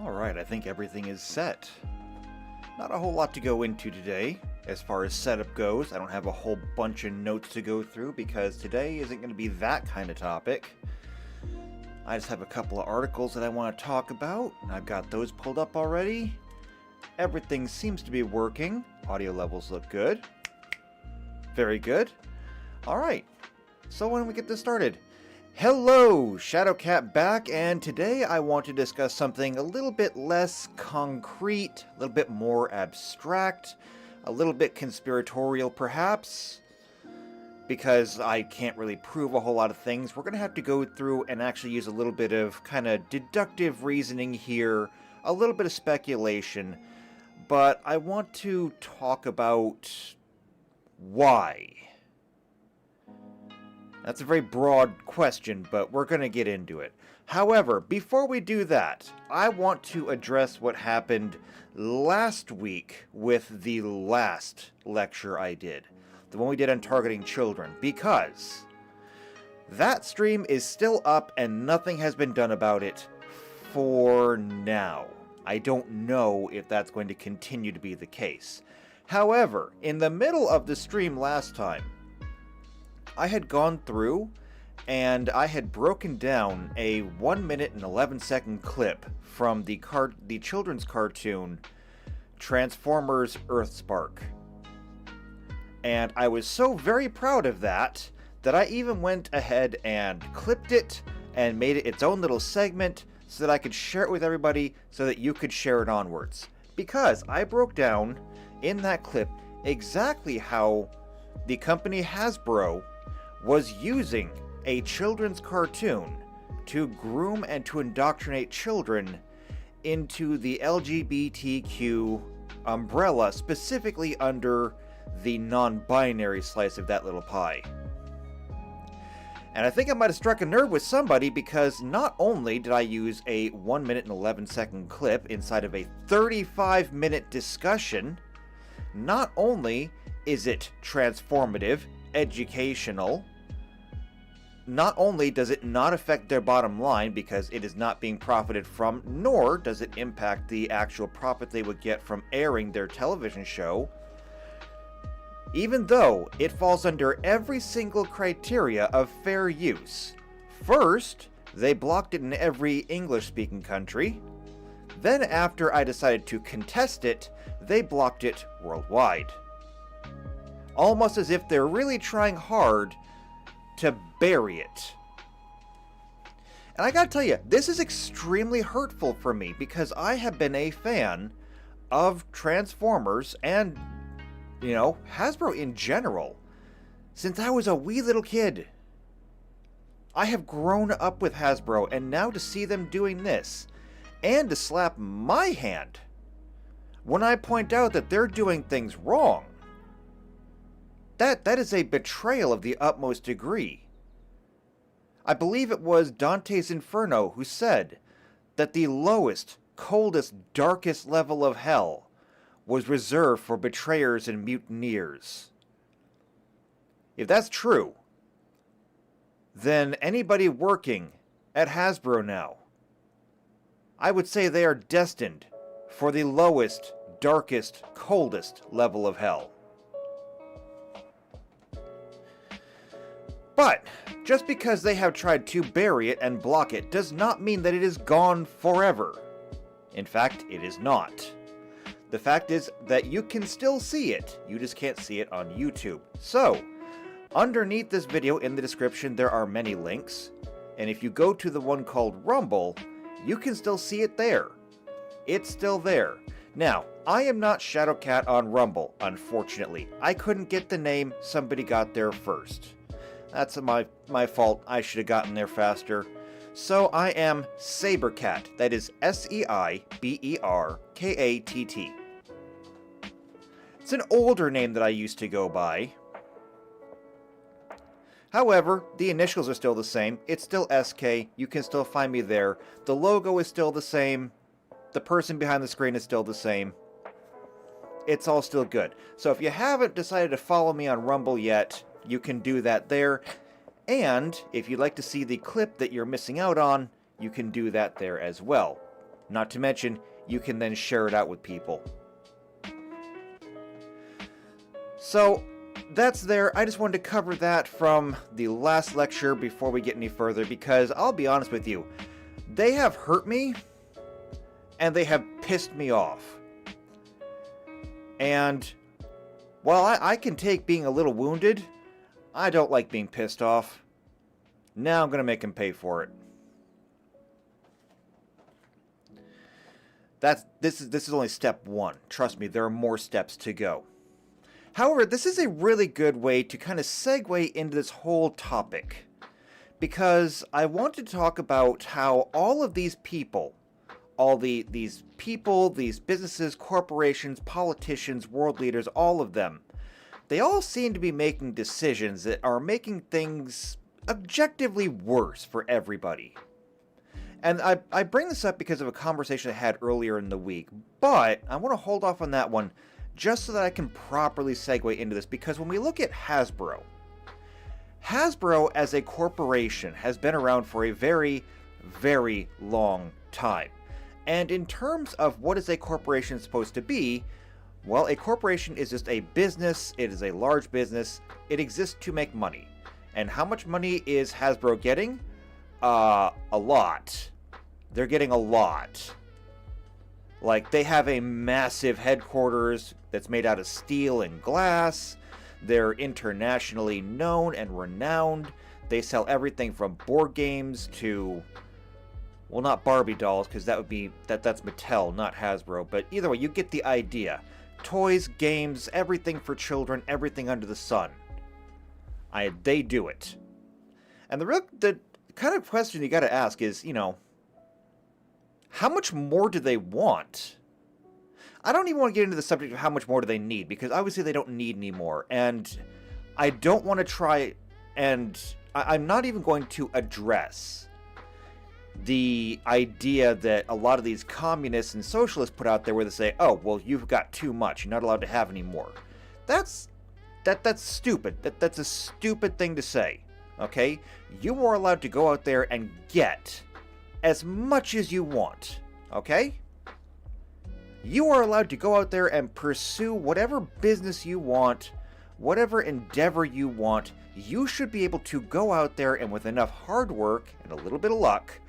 Alright, I think everything is set. Not a whole lot to go into today. As far as setup goes, I don't have a whole bunch of notes to go through because today isn't going to be that kind of topic. I just have a couple of articles that I want to talk about, and I've got those pulled up already. Everything seems to be working. Audio levels look good. Very good. Alright, so when we get this started. Hello, Shadowcat back, and today I want to discuss something a little bit less concrete, a little bit more abstract, a little bit conspiratorial perhaps, because I can't really prove a whole lot of things. We're going to have to go through and actually use a little bit of kind of deductive reasoning here, a little bit of speculation, but I want to talk about why. That's a very broad question, but we're going to get into it. However, before we do that, I want to address what happened last week with the last lecture I did. The one we did on targeting children, because that stream is still up and nothing has been done about it for now. I don't know if that's going to continue to be the case. However, in the middle of the stream last time, I had gone through and I had broken down a 1 minute and 11-second clip from the children's cartoon Transformers Earthspark. And I was so very proud of that I even went ahead and clipped it and made it its own little segment so that I could share it with everybody so that you could share it onwards. Because I broke down in that clip exactly how the company Hasbro was using a children's cartoon to groom and to indoctrinate children into the LGBTQ umbrella, specifically under the non-binary slice of that little pie. And I think I might have struck a nerve with somebody, because not only did I use a 1 minute and 11-second clip inside of a 35-minute discussion, not only is it transformative, educational, not only does it not affect their bottom line because it is not being profited from, nor does it impact the actual profit they would get from airing their television show, even though it falls under every single criteria of fair use. First, they blocked it in every English-speaking country. Then after I decided to contest it, they blocked it worldwide. Almost as if they're really trying hard to bury it. And I gotta tell you, this is extremely hurtful for me because I have been a fan of Transformers and, Hasbro in general since I was a wee little kid. I have grown up with Hasbro, and now to see them doing this and to slap my hand when I point out that they're doing things wrong, That is a betrayal of the utmost degree. I believe it was Dante's Inferno who said that the lowest, coldest, darkest level of hell was reserved for betrayers and mutineers. If that's true, then anybody working at Hasbro now, I would say they are destined for the lowest, darkest, coldest level of hell. But just because they have tried to bury it and block it does not mean that it is gone forever. In fact, it is not. The fact is that you can still see it, you just can't see it on YouTube. So, underneath this video in the description there are many links, and if you go to the one called Rumble, you can still see it there. It's still there. Now, I am not Shadowcat on Rumble, unfortunately. I couldn't get the name, somebody got there first. That's my fault. I should have gotten there faster. So I am Sabercat. That is Seiberkatt. It's an older name that I used to go by. However, the initials are still the same. It's still SK. You can still find me there. The logo is still the same. The person behind the screen is still the same. It's all still good. So if you haven't decided to follow me on Rumble yet, you can do that there. And if you'd like to see the clip that you're missing out on, you can do that there as well. Not to mention, you can then share it out with people. So, that's there. I just wanted to cover that from the last lecture before we get any further, because I'll be honest with you, they have hurt me, and they have pissed me off. And while I can take being a little wounded, I don't like being pissed off. Now I'm going to make him pay for it. This is only step one. Trust me, there are more steps to go. However, this is a really good way to kind of segue into this whole topic, because I want to talk about how all of these people, these businesses, corporations, politicians, world leaders, all of them, they all seem to be making decisions that are making things objectively worse for everybody. And I bring this up because of a conversation I had earlier in the week, but I want to hold off on that one just so that I can properly segue into this, because when we look at Hasbro as a corporation has been around for a very, very long time. And in terms of what is a corporation supposed to be, well, a corporation is just a business. It is a large business. It exists to make money. And how much money is Hasbro getting? A lot. They're getting a lot. Like, they have a massive headquarters that's made out of steel and glass. They're internationally known and renowned. They sell everything from board games to, well, not Barbie dolls, because that's Mattel, not Hasbro. But either way, you get the idea. Toys, games, everything for children, everything under the sun. They do it. And the kind of question you got to ask is, how much more do they want? I don't even want to get into the subject of how much more do they need, because obviously they don't need any more. And I don't want to try, and I'm not even going to address the idea that a lot of these communists and socialists put out there where they say, oh, well, you've got too much. You're not allowed to have any more. That's stupid. That's a stupid thing to say. Okay? You are allowed to go out there and get as much as you want. Okay? You are allowed to go out there and pursue whatever business you want, whatever endeavor you want. You should be able to go out there, and with enough hard work and a little bit of luck,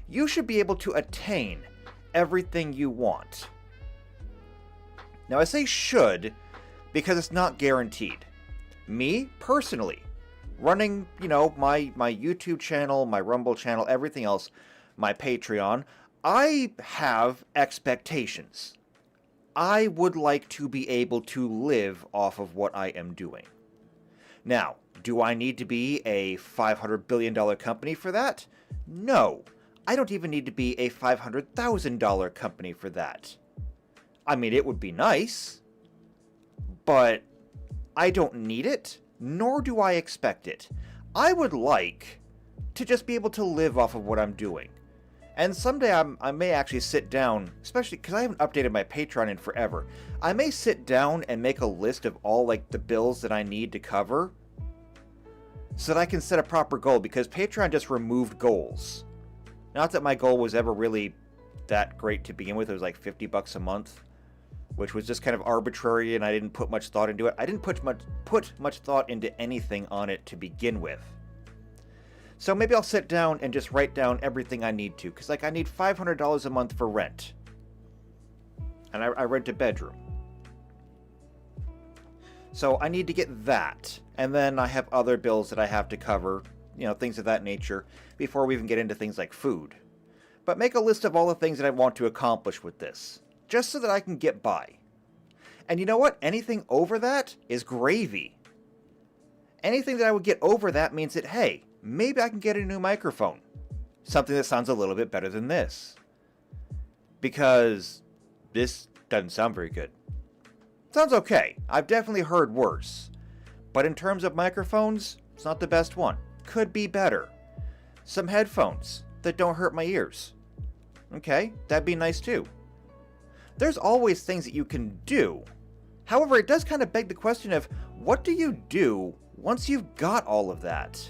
you should be able to attain everything you want. Now, I say should because it's not guaranteed. Me, personally, running, my YouTube channel, my Rumble channel, everything else, my Patreon, I have expectations. I would like to be able to live off of what I am doing. Now, do I need to be a $500 billion company for that? No. I don't even need to be a $500,000 company for that. I mean, it would be nice, but I don't need it, nor do I expect it. I would like to just be able to live off of what I'm doing. And someday I may actually sit down, especially because I haven't updated my Patreon in forever. I may sit down and make a list of all the bills that I need to cover so that I can set a proper goal, because Patreon just removed goals. Not that my goal was ever really that great to begin with. It was like $50 a month, which was just kind of arbitrary, and I didn't put much thought into it. I didn't put much thought into anything on it to begin with. So maybe I'll sit down and just write down everything I need to, because I need $500 a month for rent. And I rent a bedroom. So I need to get that. And then I have other bills that I have to cover, things of that nature, before we even get into things like food. But make a list of all the things that I want to accomplish with this, just so that I can get by. And you know what? Anything over that is gravy. Anything that I would get over that means that, hey, maybe I can get a new microphone. Something that sounds a little bit better than this. Because this doesn't sound very good. Sounds okay. I've definitely heard worse. But in terms of microphones, it's not the best one. Could be better. Some headphones that don't hurt my ears. Okay, that'd be nice too. There's always things that you can do. However, it does kind of beg the question of, what do you do once you've got all of that?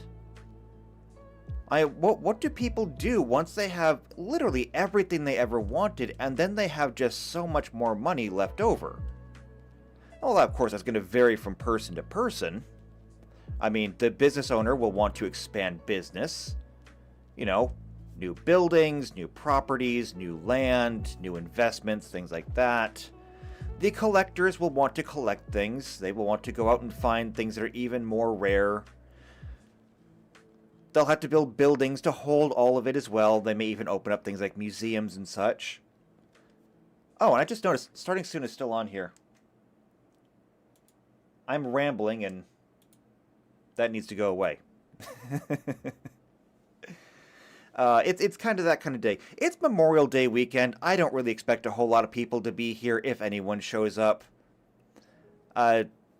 What do people do once they have literally everything they ever wanted and then they have just so much more money left over? Well, of course, that's going to vary from person to person. I mean, the business owner will want to expand business. You know, new buildings, new properties, new land, new investments, things like that. The collectors will want to collect things. They will want to go out and find things that are even more rare. They'll have to build buildings to hold all of it as well. They may even open up things like museums and such. Oh, and I just noticed, Starting Soon is still on here. I'm rambling, and that needs to go away. It's kind of that kind of day. It's Memorial Day weekend. I don't really expect a whole lot of people to be here if anyone shows up.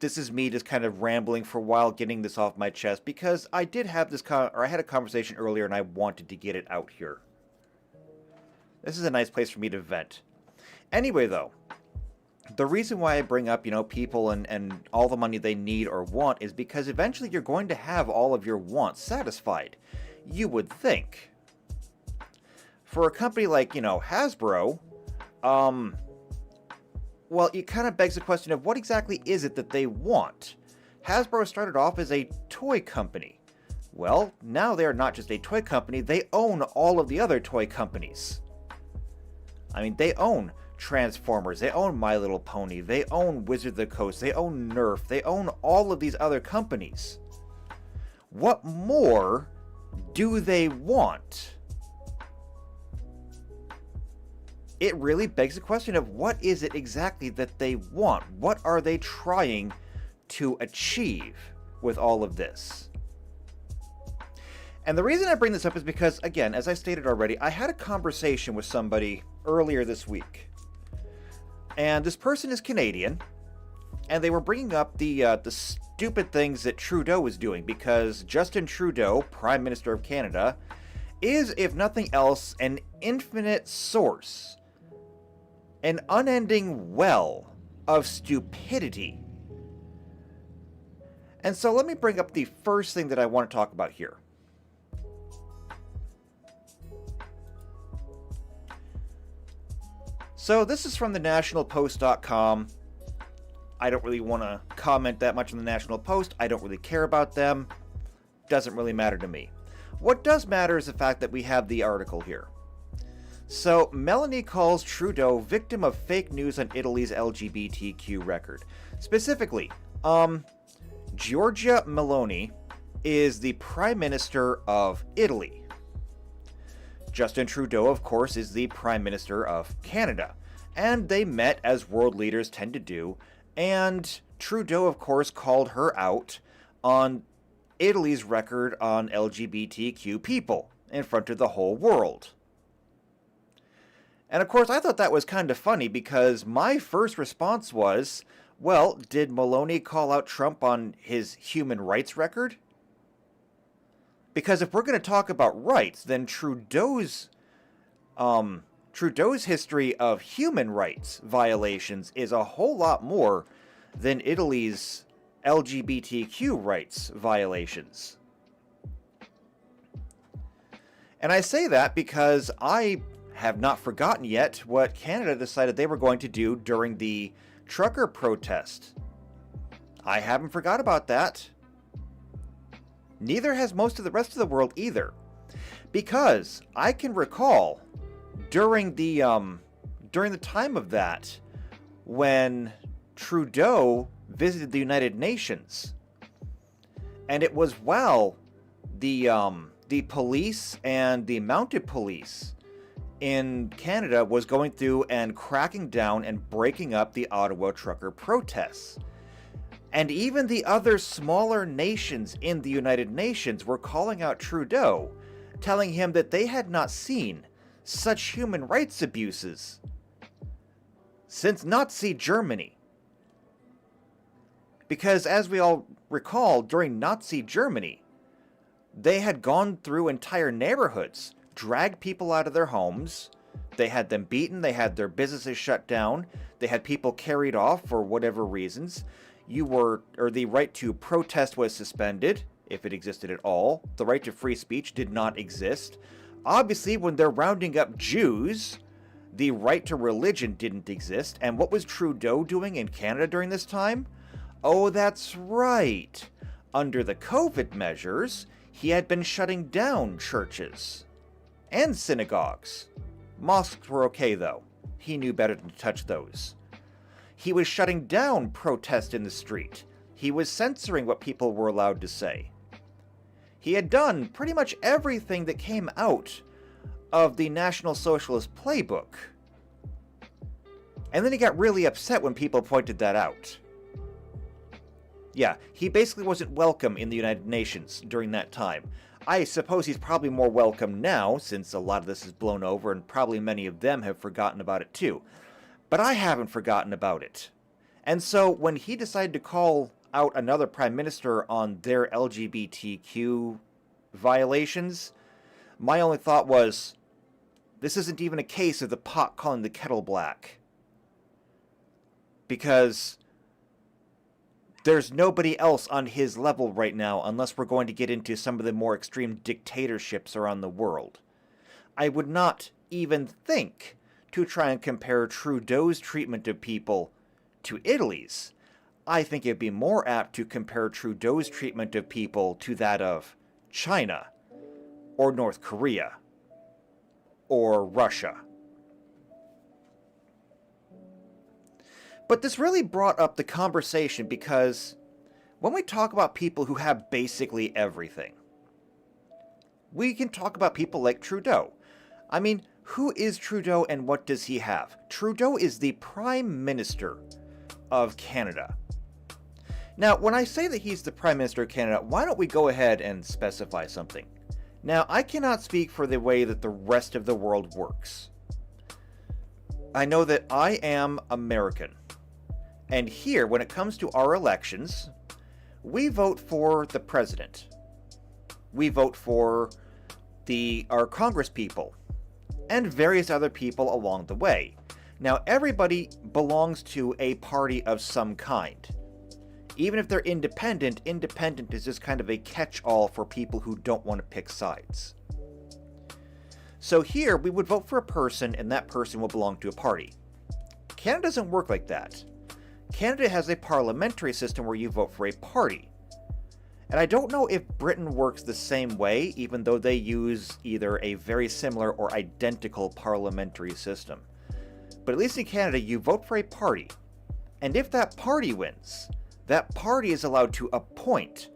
This is me just kind of rambling for a while, getting this off my chest, because I did have I had a conversation earlier and I wanted to get it out here. This is a nice place for me to vent. Anyway, though, the reason why I bring up, people and all the money they need or want is because eventually you're going to have all of your wants satisfied. You would think. For a company like, Hasbro, well, it kind of begs the question of what exactly is it that they want? Hasbro started off as a toy company. Well, now they are not just a toy company, they own all of the other toy companies. I mean, they own Transformers, they own My Little Pony, they own Wizard of the Coast, they own Nerf, they own all of these other companies. What more do they want? It really begs the question of what is it exactly that they want? What are they trying to achieve with all of this? And the reason I bring this up is because, again, as I stated already, I had a conversation with somebody earlier this week. And this person is Canadian, and they were bringing up the stupid things that Trudeau is doing, because Justin Trudeau, Prime Minister of Canada, is, if nothing else, an infinite source, an unending well of stupidity. And so let me bring up the first thing that I want to talk about here. So this is from the nationalpost.com. I don't really want to comment that much on the National Post. I don't really care about them. Doesn't really matter to me. What does matter is the fact that we have the article here. So, Melanie calls Trudeau victim of fake news on Italy's LGBTQ record. Specifically, Giorgia Meloni is the Prime Minister of Italy. Justin Trudeau, of course, is the Prime Minister of Canada. And they met, as world leaders tend to do, and Trudeau, of course, called her out on Italy's record on LGBTQ people in front of the whole world. And of course, I thought that was kind of funny because my first response was, well, did Meloni call out Trump on his human rights record? Because if we're going to talk about rights, then Trudeau's history of human rights violations is a whole lot more than Italy's LGBTQ rights violations. And I say that because I have not forgotten yet what Canada decided they were going to do during the trucker protest. I haven't forgot about that. Neither has most of the rest of the world either. Because I can recall during the time of that, when Trudeau visited the United Nations, and it was while the police and the mounted police in Canada was going through and cracking down and breaking up the Ottawa trucker protests. And even the other smaller nations in the United Nations were calling out Trudeau, telling him that they had not seen such human rights abuses since Nazi Germany. Because as we all recall, during Nazi Germany, they had gone through entire neighborhoods, dragged people out of their homes, they had them beaten, they had their businesses shut down, they had people carried off for whatever reasons. The right to protest was suspended. if it existed at all. The right to free speech did not exist. Obviously, when they're rounding up Jews, the right to religion didn't exist. And what was Trudeau doing in Canada during this time? Oh, that's right. Under the COVID measures, he had been shutting down churches and synagogues. Mosques were okay, though. He knew better than to touch those. He was shutting down protest in the street. He was censoring what people were allowed to say. He had done pretty much everything that came out of the National Socialist playbook. And then he got really upset when people pointed that out. Yeah, he basically wasn't welcome in the United Nations during that time. I suppose he's probably more welcome now, since a lot of this is blown over, and probably many of them have forgotten about it too. But I haven't forgotten about it. And so when he decided to call out another prime minister on their LGBTQ violations, my only thought was, this isn't even a case of the pot calling the kettle black. Because there's nobody else on his level right now, unless we're going to get into some of the more extreme dictatorships around the world. I would not even think to try and compare Trudeau's treatment of people to Italy's. I think it'd be more apt to compare Trudeau's treatment of people to that of China, or North Korea, or Russia. But this really brought up the conversation because when we talk about people who have basically everything, we can talk about people like Trudeau. I mean, who is Trudeau and what does he have? Trudeau is the Prime Minister of Canada. Now, when I say that he's the Prime Minister of Canada, why don't we go ahead and specify something? Now, I cannot speak for the way that the rest of the world works. I know that I am American. And here, when it comes to our elections, we vote for the president. We vote for our Congress people and various other people along the way. Now, everybody belongs to a party of some kind. Even if they're independent, independent is just kind of a catch-all for people who don't want to pick sides. So here, we would vote for a person, and that person will belong to a party. Canada doesn't work like that. Canada has a parliamentary system where you vote for a party. And I don't know if Britain works the same way, even though they use either a very similar or identical parliamentary system. But at least in Canada, you vote for a party. And if that party wins, that party is allowed to appoint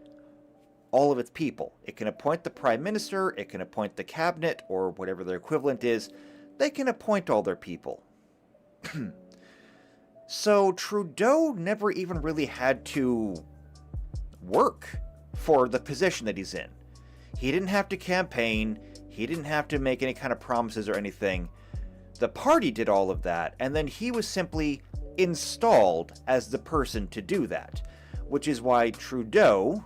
all of its people. It can appoint the prime minister, it can appoint the cabinet, or whatever their equivalent is. They can appoint all their people. So Trudeau never even really had to work for the position that he's in. He didn't have to campaign. He didn't have to make any kind of promises or anything. The party did all of that, and then he was simply installed as the person to do that, which is why Trudeau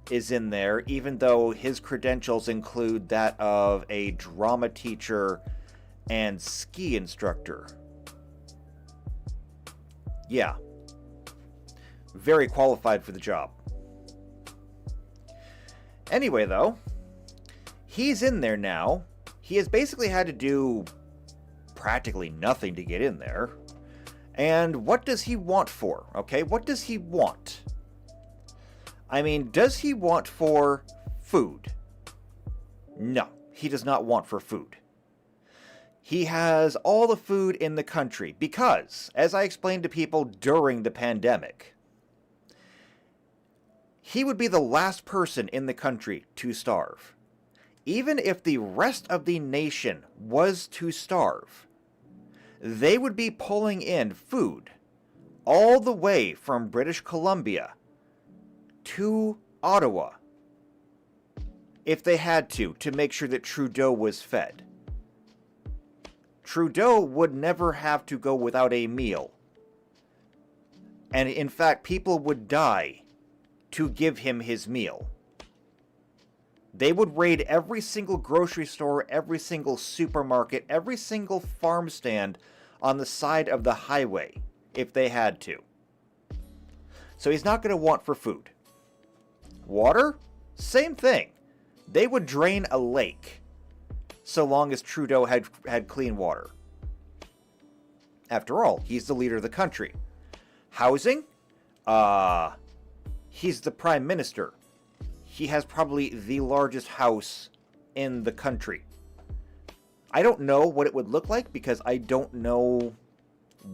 is in there, even though his credentials include that of a drama teacher and ski instructor. Yeah. Very qualified for the job. Anyway, though, he's in there now. He has basically had to do practically nothing to get in there. And what does he want for? Okay, what does he want? I mean, does he want for food? No, he does not want for food. He has all the food in the country because, as I explained to people during the pandemic, he would be the last person in the country to starve. Even if the rest of the nation was to starve, they would be pulling in food all the way from British Columbia to Ottawa if they had to make sure that Trudeau was fed. Trudeau would never have to go without a meal. And in fact, people would die to give him his meal. They would raid every single grocery store, every single supermarket, every single farm stand on the side of the highway if they had to. So he's not going to want for food. Water? Same thing. They would drain a lake so long as Trudeau had clean water. After all, he's the leader of the country. Housing? He's the prime minister. He has probably the largest house in the country. I don't know what it would look like because I don't know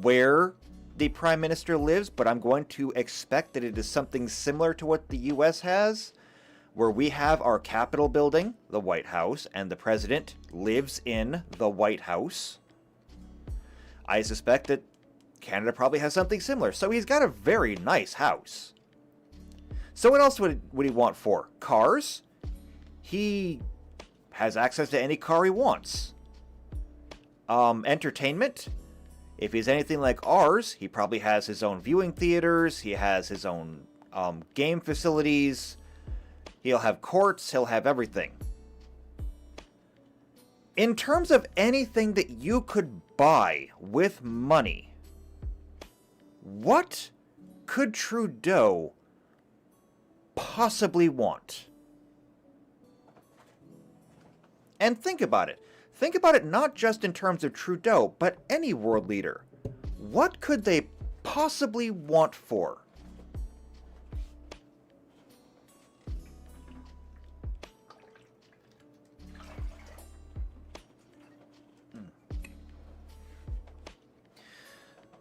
where the prime minister lives, but I'm going to expect that it is something similar to what the US has, where we have our Capitol building, the White House, and the president lives in the White House. I suspect that Canada probably has something similar, so he's got a very nice house. So what else would he want for? Cars? He has access to any car he wants. Entertainment? If he's anything like ours, he probably has his own viewing theaters, he has his own game facilities, he'll have courts, he'll have everything. In terms of anything that you could buy with money, what could Trudeau possibly want? And think about it. Think about it not just in terms of Trudeau, but any world leader. What could they possibly want for?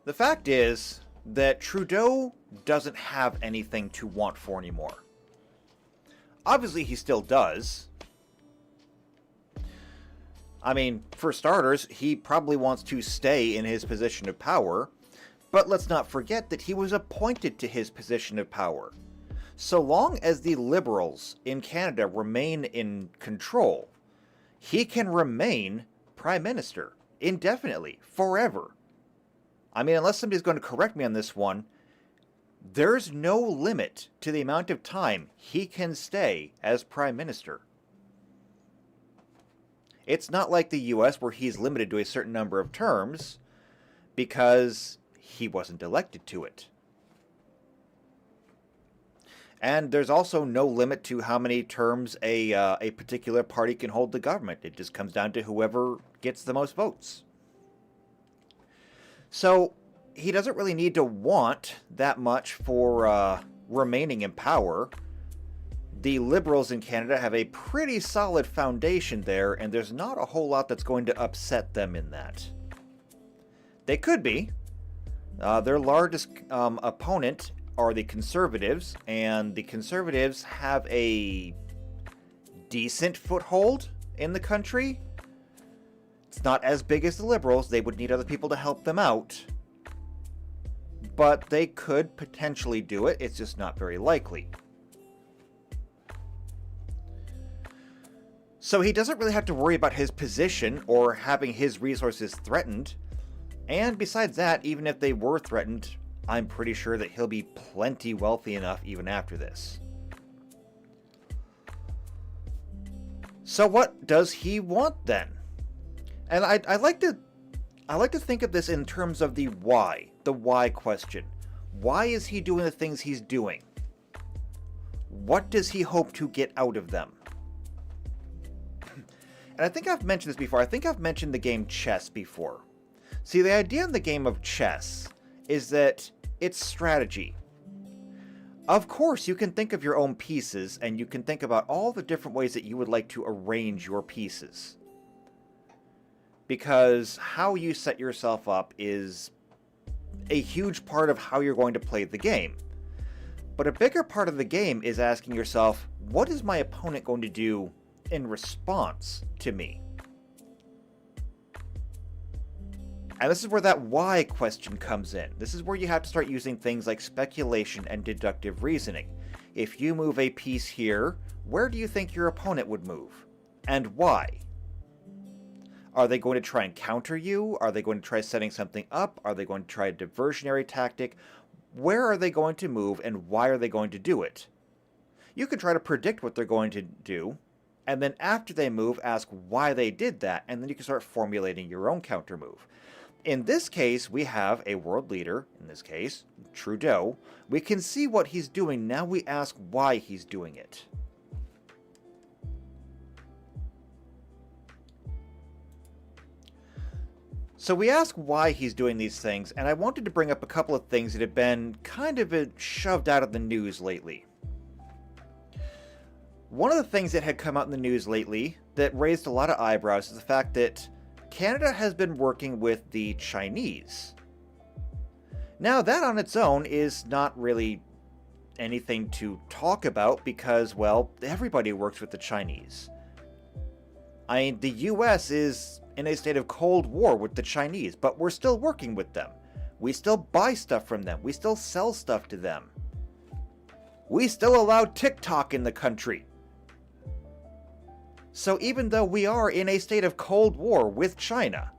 The fact is that Trudeau doesn't have anything to want for anymore. Obviously, he still does. I mean, for starters, he probably wants to stay in his position of power, but let's not forget that he was appointed to his position of power. So long as the Liberals in Canada remain in control, he can remain Prime Minister indefinitely, forever. I mean, unless somebody's going to correct me on this one, there's no limit to the amount of time he can stay as Prime Minister. It's not like the US where he's limited to a certain number of terms because he wasn't elected to it. And there's also no limit to how many terms a particular party can hold the government. It just comes down to whoever gets the most votes. So he doesn't really need to want that much for remaining in power. The Liberals in Canada have a pretty solid foundation there, and there's not a whole lot that's going to upset them in that. They could be. Their largest opponent are the Conservatives, and the Conservatives have a decent foothold in the country. It's not as big as the Liberals. They would need other people to help them out. But they could potentially do it. It's just not very likely. So he doesn't really have to worry about his position or having his resources threatened. And besides that, even if they were threatened, I'm pretty sure that he'll be plenty wealthy enough even after this. So what does he want then? And I like to think of this in terms of the why question. Why is he doing the things he's doing? What does he hope to get out of them? And I think I've mentioned this before. I think I've mentioned the game chess before. See, the idea in the game of chess is that it's strategy. Of course, you can think of your own pieces, and you can think about all the different ways that you would like to arrange your pieces. Because how you set yourself up is a huge part of how you're going to play the game. But a bigger part of the game is asking yourself, what is my opponent going to do in response to me? And this is where that why question comes in. This is where you have to start using things like speculation and deductive reasoning. If you move a piece here, where do you think your opponent would move? And why? Are they going to try and counter you? Are they going to try setting something up? Are they going to try a diversionary tactic? Where are they going to move, and why are they going to do it? You can try to predict what they're going to do, and then after they move, ask why they did that, and then you can start formulating your own counter move. In this case, we have a world leader, in this case, Trudeau. We can see what he's doing, now we ask why he's doing it. So we ask why he's doing these things, and I wanted to bring up a couple of things that have been kind of shoved out of the news lately. One of the things that had come out in the news lately that raised a lot of eyebrows is the fact that Canada has been working with the Chinese. Now, that on its own is not really anything to talk about because, well, everybody works with the Chinese. I mean, the US is in a state of Cold War with the Chinese, but we're still working with them. We still buy stuff from them. We still sell stuff to them. We still allow TikTok in the country. So even though we are in a state of Cold War with China,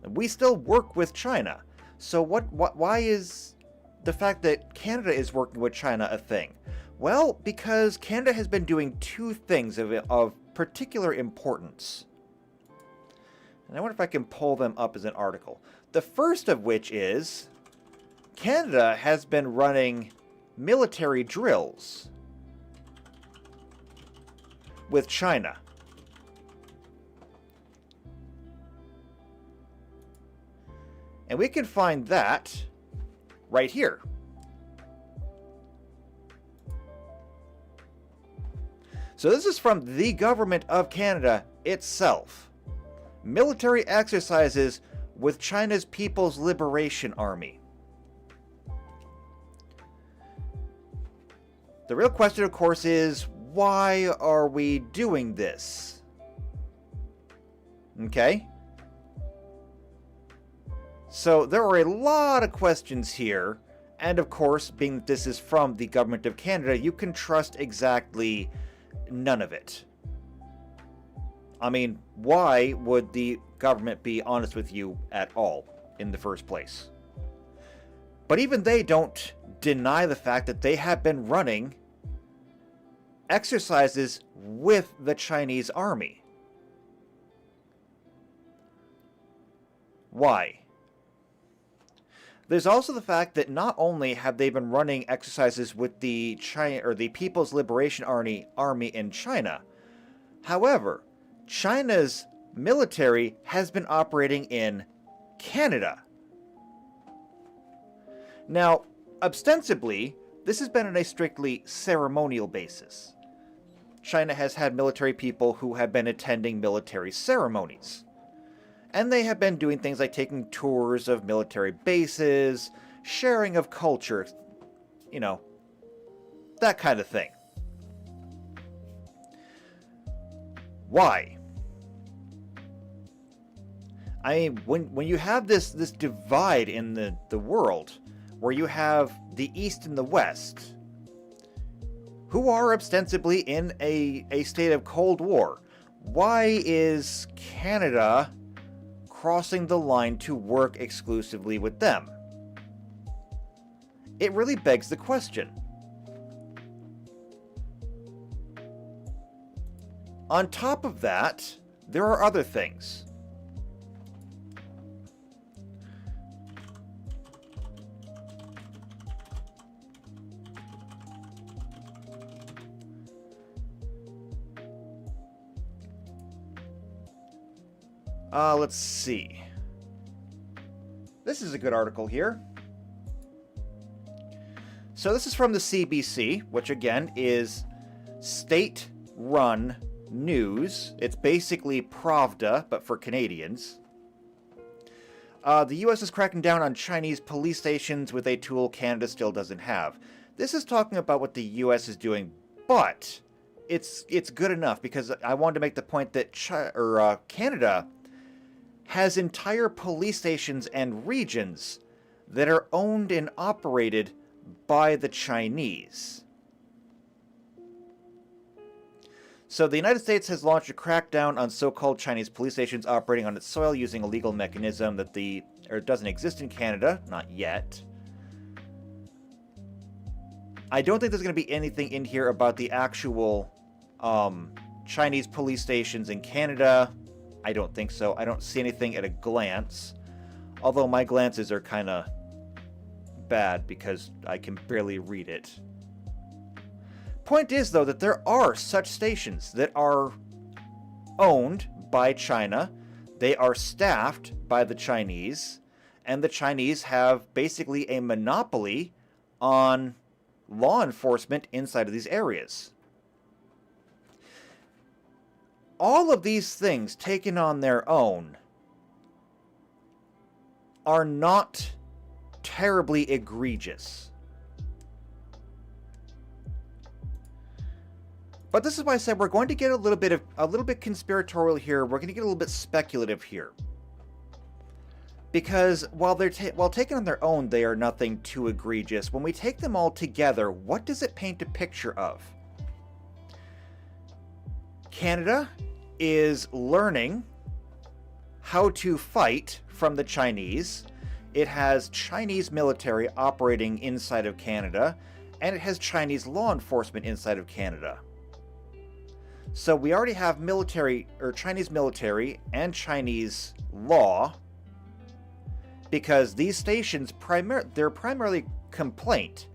we still work with China. So why is the fact that Canada is working with China a thing? Well, because Canada has been doing two things of particular importance. And I wonder if I can pull them up as an article. The first of which is Canada has been running military drills with China. And we can find that right here. So this is from the government of Canada itself. Military exercises with China's People's Liberation Army. The real question, of course, is why are we doing this? Okay? So there are a lot of questions here, and of course, being that this is from the government of Canada, you can trust exactly none of it. I mean, why would the government be honest with you at all in the first place? But even they don't deny the fact that they have been running exercises with the Chinese army. Why? There's also the fact that not only have they been running exercises with the People's Liberation Army in China, however, China's military has been operating in Canada. Now, ostensibly, this has been on a strictly ceremonial basis. China has had military people who have been attending military ceremonies. And they have been doing things like taking tours of military bases, sharing of culture, you know, that kind of thing. Why? I mean, when you have this divide in the world, where you have the East and the West, who are ostensibly in a state of Cold War, why is Canada crossing the line to work exclusively with them? It really begs the question. On top of that, there are other things. Let's see. This is a good article here. So this is from the CBC, which again is state-run news. It's basically Pravda, but for Canadians. The U.S. is cracking down on Chinese police stations with a tool Canada still doesn't have. This is talking about what the U.S. is doing, but it's good enough because I wanted to make the point that Canada has entire police stations and regions that are owned and operated by the Chinese. So the United States has launched a crackdown on so-called Chinese police stations operating on its soil using a legal mechanism that doesn't exist in Canada, not yet. I don't think there's going to be anything in here about the actual Chinese police stations in Canada. I don't think so. I don't see anything at a glance. Although my glances are kind of bad because I can barely read it. Point is, though, that there are such stations that are owned by China They are staffed by the Chinese, and the Chinese have basically a monopoly on law enforcement inside of these areas. All of these things taken on their own are not terribly egregious. But this is why I said we're going to get a little bit conspiratorial here. We're going to get a little bit speculative here. Because while taken on their own, they are nothing too egregious. When we take them all together, what does it paint a picture of? Canada is learning how to fight from the Chinese. It has Chinese military operating inside of Canada, and it has Chinese law enforcement inside of Canada. So we already have Chinese military and Chinese law, because these stations, their primarily complaint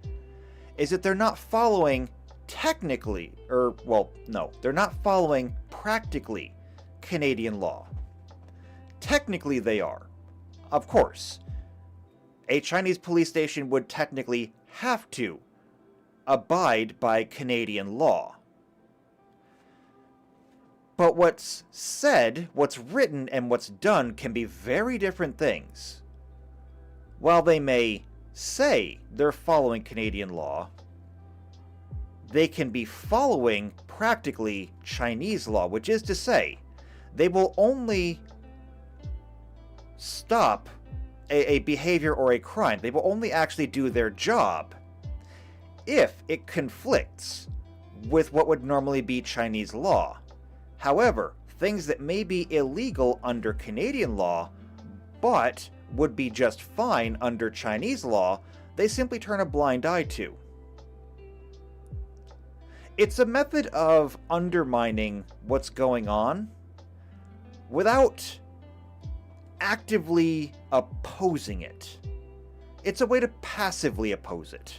is that they're not following technically, they're not following practically Canadian law. Technically they are. Of course, a Chinese police station would technically have to abide by Canadian law. But what's said, what's written, and what's done can be very different things. While they may say they're following Canadian law, they can be following practically Chinese law, which is to say, they will only stop a behavior or a crime. They will only actually do their job if it conflicts with what would normally be Chinese law. However, things that may be illegal under Canadian law, but would be just fine under Chinese law, they simply turn a blind eye to. It's a method of undermining what's going on without actively opposing it. It's a way to passively oppose it.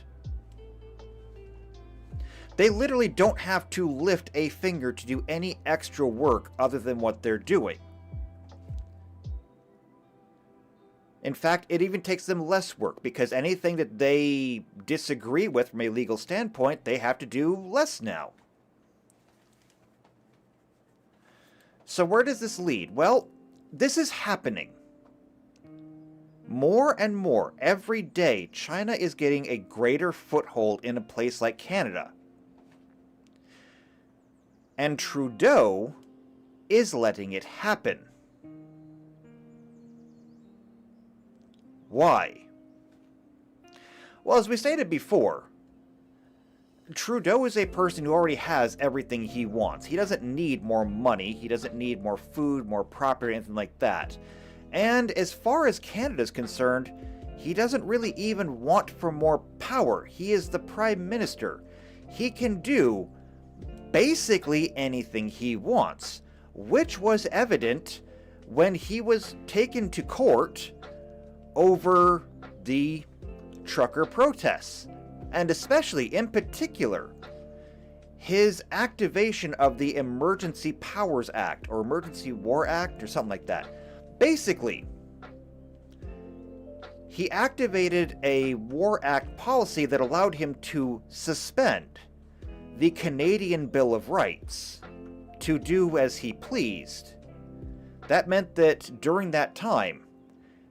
They literally don't have to lift a finger to do any extra work other than what they're doing. In fact, it even takes them less work, because anything that they disagree with from a legal standpoint, they have to do less now. So where does this lead? Well, this is happening. More and more, every day, China is getting a greater foothold in a place like Canada. And Trudeau is letting it happen. Why? Well, as we stated before, Trudeau is a person who already has everything he wants. He doesn't need more money, he doesn't need more food, more property, anything like that. And as far as Canada's concerned, he doesn't really even want for more power. He is the Prime Minister. He can do basically anything he wants, which was evident when he was taken to court over the trucker protests, and especially, in particular, his activation of the Emergency Powers Act, or Emergency War Act, or something like that. Basically, he activated a War Act policy that allowed him to suspend the Canadian Bill of Rights to do as he pleased. That meant that during that time,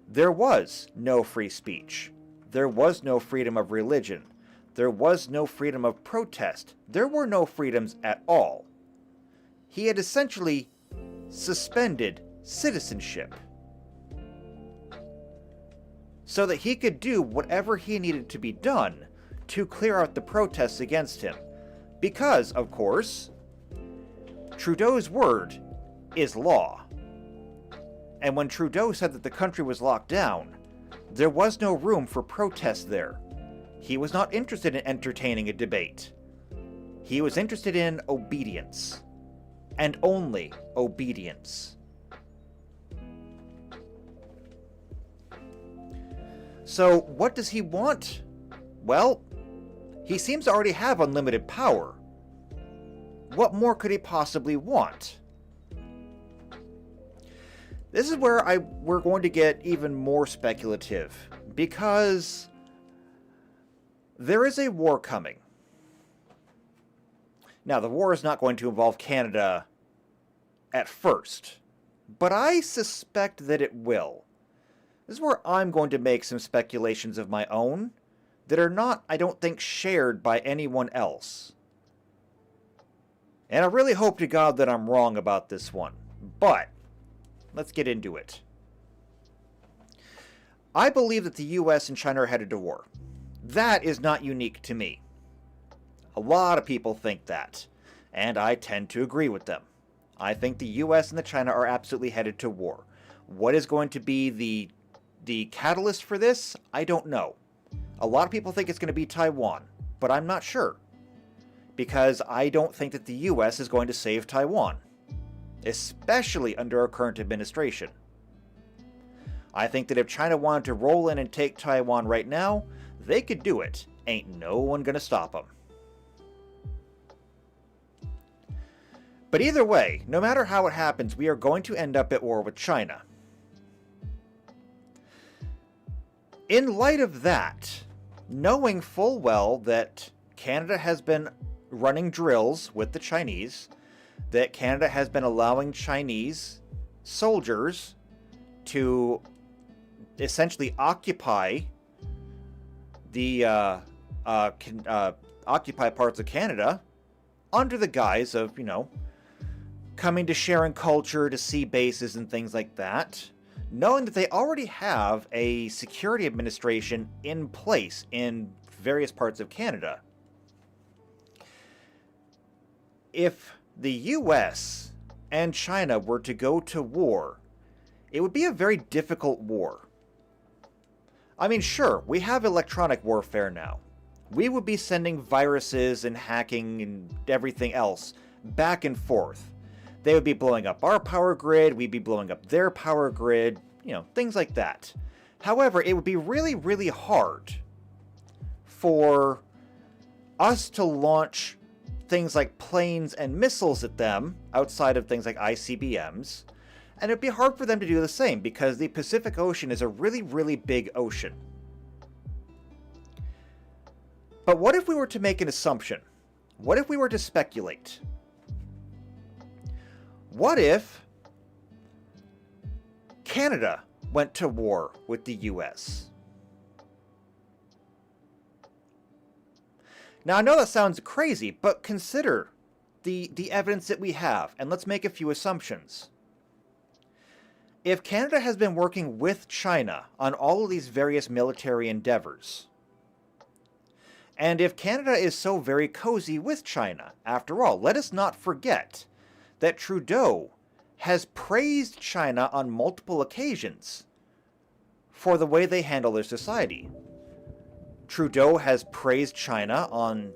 there was no free speech. There was no freedom of religion. There was no freedom of protest. There were no freedoms at all. He had essentially suspended citizenship so that he could do whatever he needed to be done to clear out the protests against him. Because, of course, Trudeau's word is law. And when Trudeau said that the country was locked down, there was no room for protest there. He was not interested in entertaining a debate. He was interested in obedience. And only obedience. So, what does he want? Well, he seems to already have unlimited power. What more could he possibly want? This is where we're going to get even more speculative, because there is a war coming. Now, the war is not going to involve Canada at first, but I suspect that it will. This is where I'm going to make some speculations of my own that are not, I don't think, shared by anyone else. And I really hope to God that I'm wrong about this one. But let's get into it. I believe that the US and China are headed to war. That is not unique to me. A lot of people think that, and I tend to agree with them. I think the US and the China are absolutely headed to war. What is going to be the catalyst for this? I don't know. A lot of people think it's going to be Taiwan, but I'm not sure. Because I don't think that the US is going to save Taiwan, especially under our current administration. I think that if China wanted to roll in and take Taiwan right now, they could do it. Ain't no one gonna stop them. But either way, no matter how it happens, we are going to end up at war with China. In light of that, knowing full well that Canada has been running drills with the Chinese, that Canada has been allowing Chinese soldiers to essentially occupy the occupy parts of Canada under the guise of, coming to share in culture, to see bases and things like that, knowing that they already have a security administration in place in various parts of Canada. If the US and China were to go to war, it would be a very difficult war. I mean, sure, we have electronic warfare now. We would be sending viruses and hacking and everything else back and forth. They would be blowing up our power grid, we'd be blowing up their power grid, things like that. However, it would be really, really hard for us to launch things like planes and missiles at them outside of things like ICBMs, and it'd be hard for them to do the same because the Pacific Ocean is a really, really big ocean. But what if we were to make an assumption? What if we were to speculate? What if Canada went to war with the US? Now, I know that sounds crazy, but consider the evidence that we have, and let's make a few assumptions. If Canada has been working with China on all of these various military endeavors, and if Canada is so very cozy with China, after all, let us not forget that Trudeau has praised China on multiple occasions for the way they handle their society. Trudeau has praised China on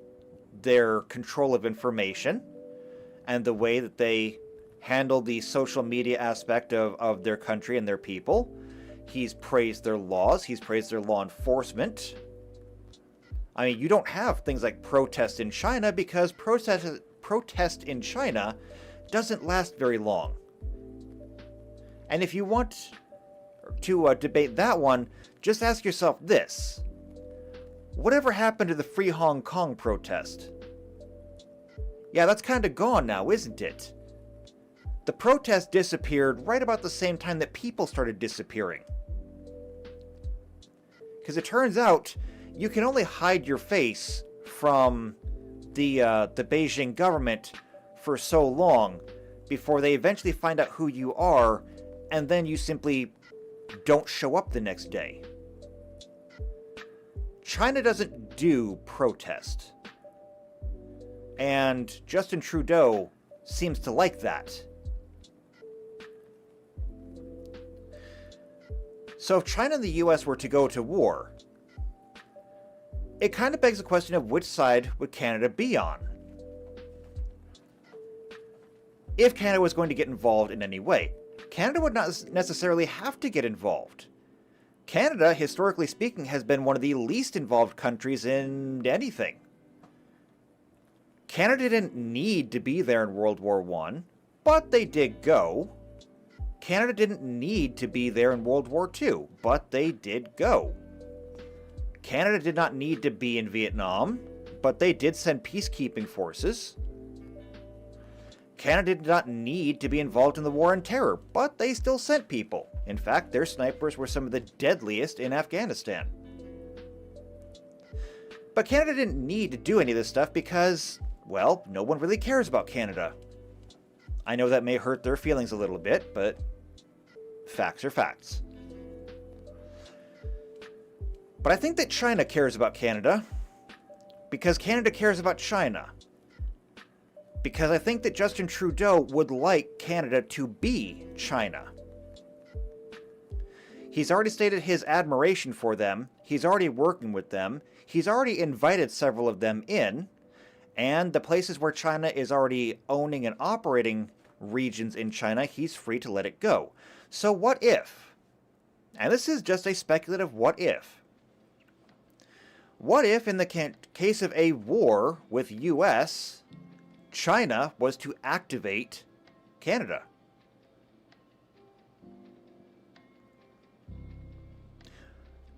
their control of information and the way that they handle the social media aspect of their country and their people. He's praised their laws. He's praised their law enforcement. I mean, you don't have things like protest in China because protest in China doesn't last very long. And if you want to debate that one, just ask yourself this. Whatever happened to the Free Hong Kong protest? Yeah, that's kind of gone now, isn't it? The protest disappeared right about the same time that people started disappearing. Because it turns out, you can only hide your face from the Beijing government for so long before they eventually find out who you are, and then you simply don't show up the next day. China doesn't do protest. And Justin Trudeau seems to like that. So if China and the US were to go to war, it kind of begs the question of which side would Canada be on? If Canada was going to get involved in any way, Canada would not necessarily have to get involved. Canada, historically speaking, has been one of the least involved countries in anything. Canada didn't need to be there in World War I, but they did go. Canada didn't need to be there in World War II, but they did go. Canada did not need to be in Vietnam, but they did send peacekeeping forces. Canada did not need to be involved in the War on Terror, but they still sent people. In fact, their snipers were some of the deadliest in Afghanistan. But Canada didn't need to do any of this stuff because, well, no one really cares about Canada. I know that may hurt their feelings a little bit, but facts are facts. But I think that China cares about Canada because Canada cares about China. Because I think that Justin Trudeau would like Canada to be China. He's already stated his admiration for them, he's already working with them, he's already invited several of them in, and the places where China is already owning and operating regions in China, he's free to let it go. So what if, and this is just a speculative what if in the case of a war with US, China was to activate Canada?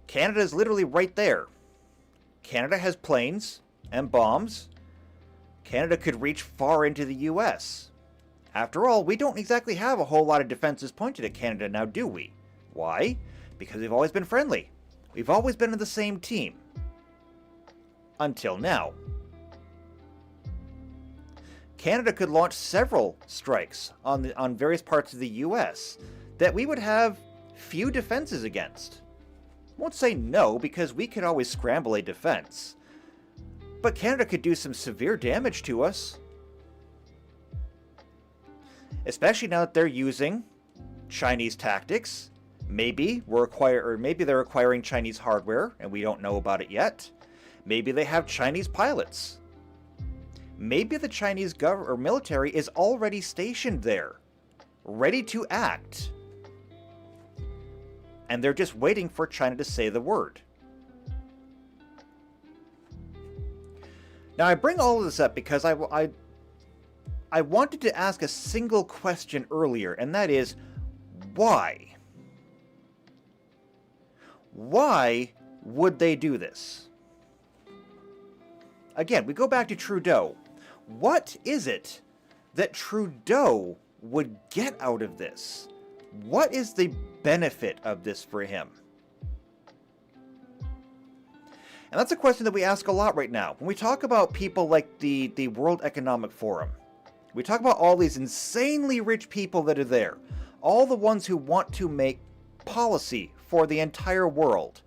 Canada is literally right there. Canada has planes and bombs. Canada could reach far into the US. After all, we don't exactly have a whole lot of defenses pointed at Canada now, do we? Why? Because we've always been friendly. We've always been on the same team. Until now. Canada could launch several strikes on various parts of the US that we would have few defenses against. Won't say no, because we could always scramble a defense. But Canada could do some severe damage to us. Especially now that they're using Chinese tactics. Maybe they're acquiring Chinese hardware and we don't know about it yet. Maybe they have Chinese pilots. Maybe the Chinese military is already stationed there, ready to act. And they're just waiting for China to say the word. Now I bring all of this up because I wanted to ask a single question earlier, and that is, why? Why would they do this? Again, we go back to Trudeau. What is it that Trudeau would get out of this? What is the benefit of this for him? And that's a question that we ask a lot right now. When we talk about people like the World Economic Forum, we talk about all these insanely rich people that are there, all the ones who want to make policy for the entire world.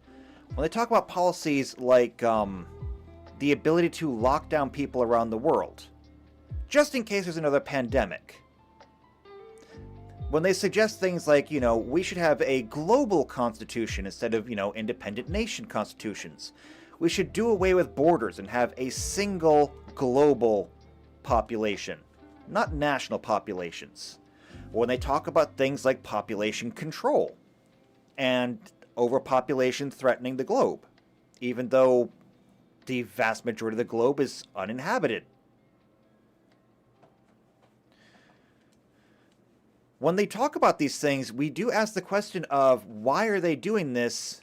When they talk about policies like the ability to lock down people around the world, just in case there's another pandemic. When they suggest things like, we should have a global constitution instead of, independent nation constitutions. We should do away with borders and have a single global population, not national populations. When they talk about things like population control and overpopulation threatening the globe, even though the vast majority of the globe is uninhabited. When they talk about these things, we do ask the question of why are they doing this?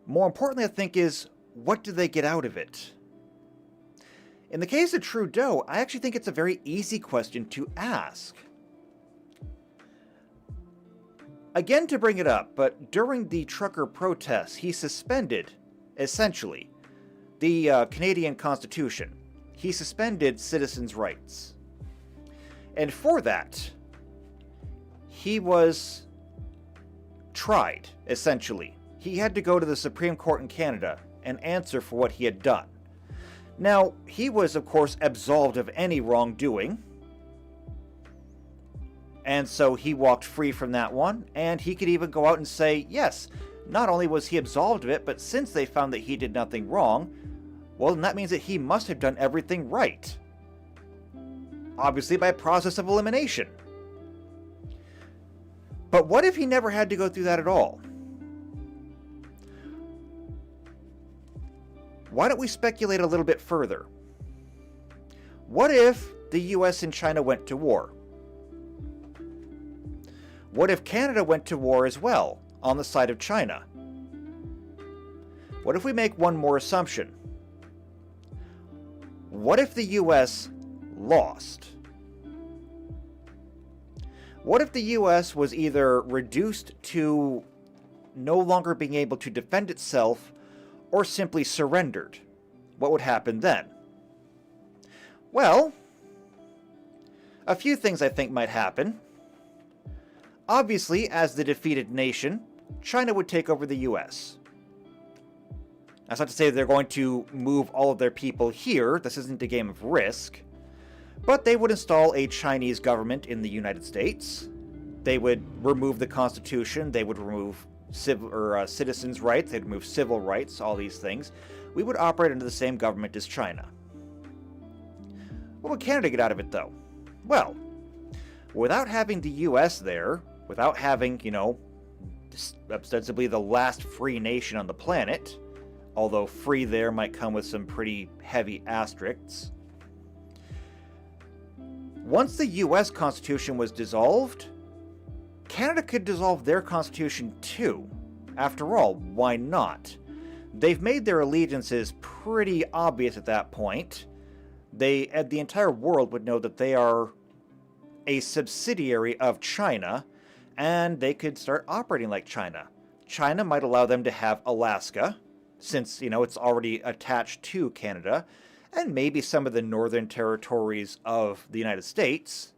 More importantly, I think, is what do they get out of it? In the case of Trudeau, I actually think it's a very easy question to ask. Again, to bring it up, but during the trucker protests, he suspended, essentially, the Canadian Constitution. He suspended citizens' rights. And for that, he was tried, essentially. He had to go to the Supreme Court in Canada and answer for what he had done. Now, he was, of course, absolved of any wrongdoing. And so he walked free from that one, and he could even go out and say, yes, not only was he absolved of it, but since they found that he did nothing wrong, well, then that means that he must have done everything right. Obviously by process of elimination. But what if he never had to go through that at all? Why don't we speculate a little bit further? What if the US and China went to war? What if Canada went to war as well, on the side of China? What if we make one more assumption? What if the US lost? What if the US was either reduced to no longer being able to defend itself or simply surrendered? What would happen then? Well, a few things I think might happen. Obviously, as the defeated nation, China would take over the US. That's not to say they're going to move all of their people here. This isn't a game of Risk. But they would install a Chinese government in the United States. They would remove the Constitution. They would remove citizens' rights. They'd remove civil rights, all these things. We would operate under the same government as China. What would Canada get out of it, though? Well, without having the US there, without having, ostensibly the last free nation on the planet, although free there might come with some pretty heavy asterisks. Once the US Constitution was dissolved, Canada could dissolve their Constitution too. After all, why not? They've made their allegiances pretty obvious at that point. The entire world would know that they are a subsidiary of China, and they could start operating like China. China might allow them to have Alaska, since, it's already attached to Canada, and maybe some of the northern territories of the United States.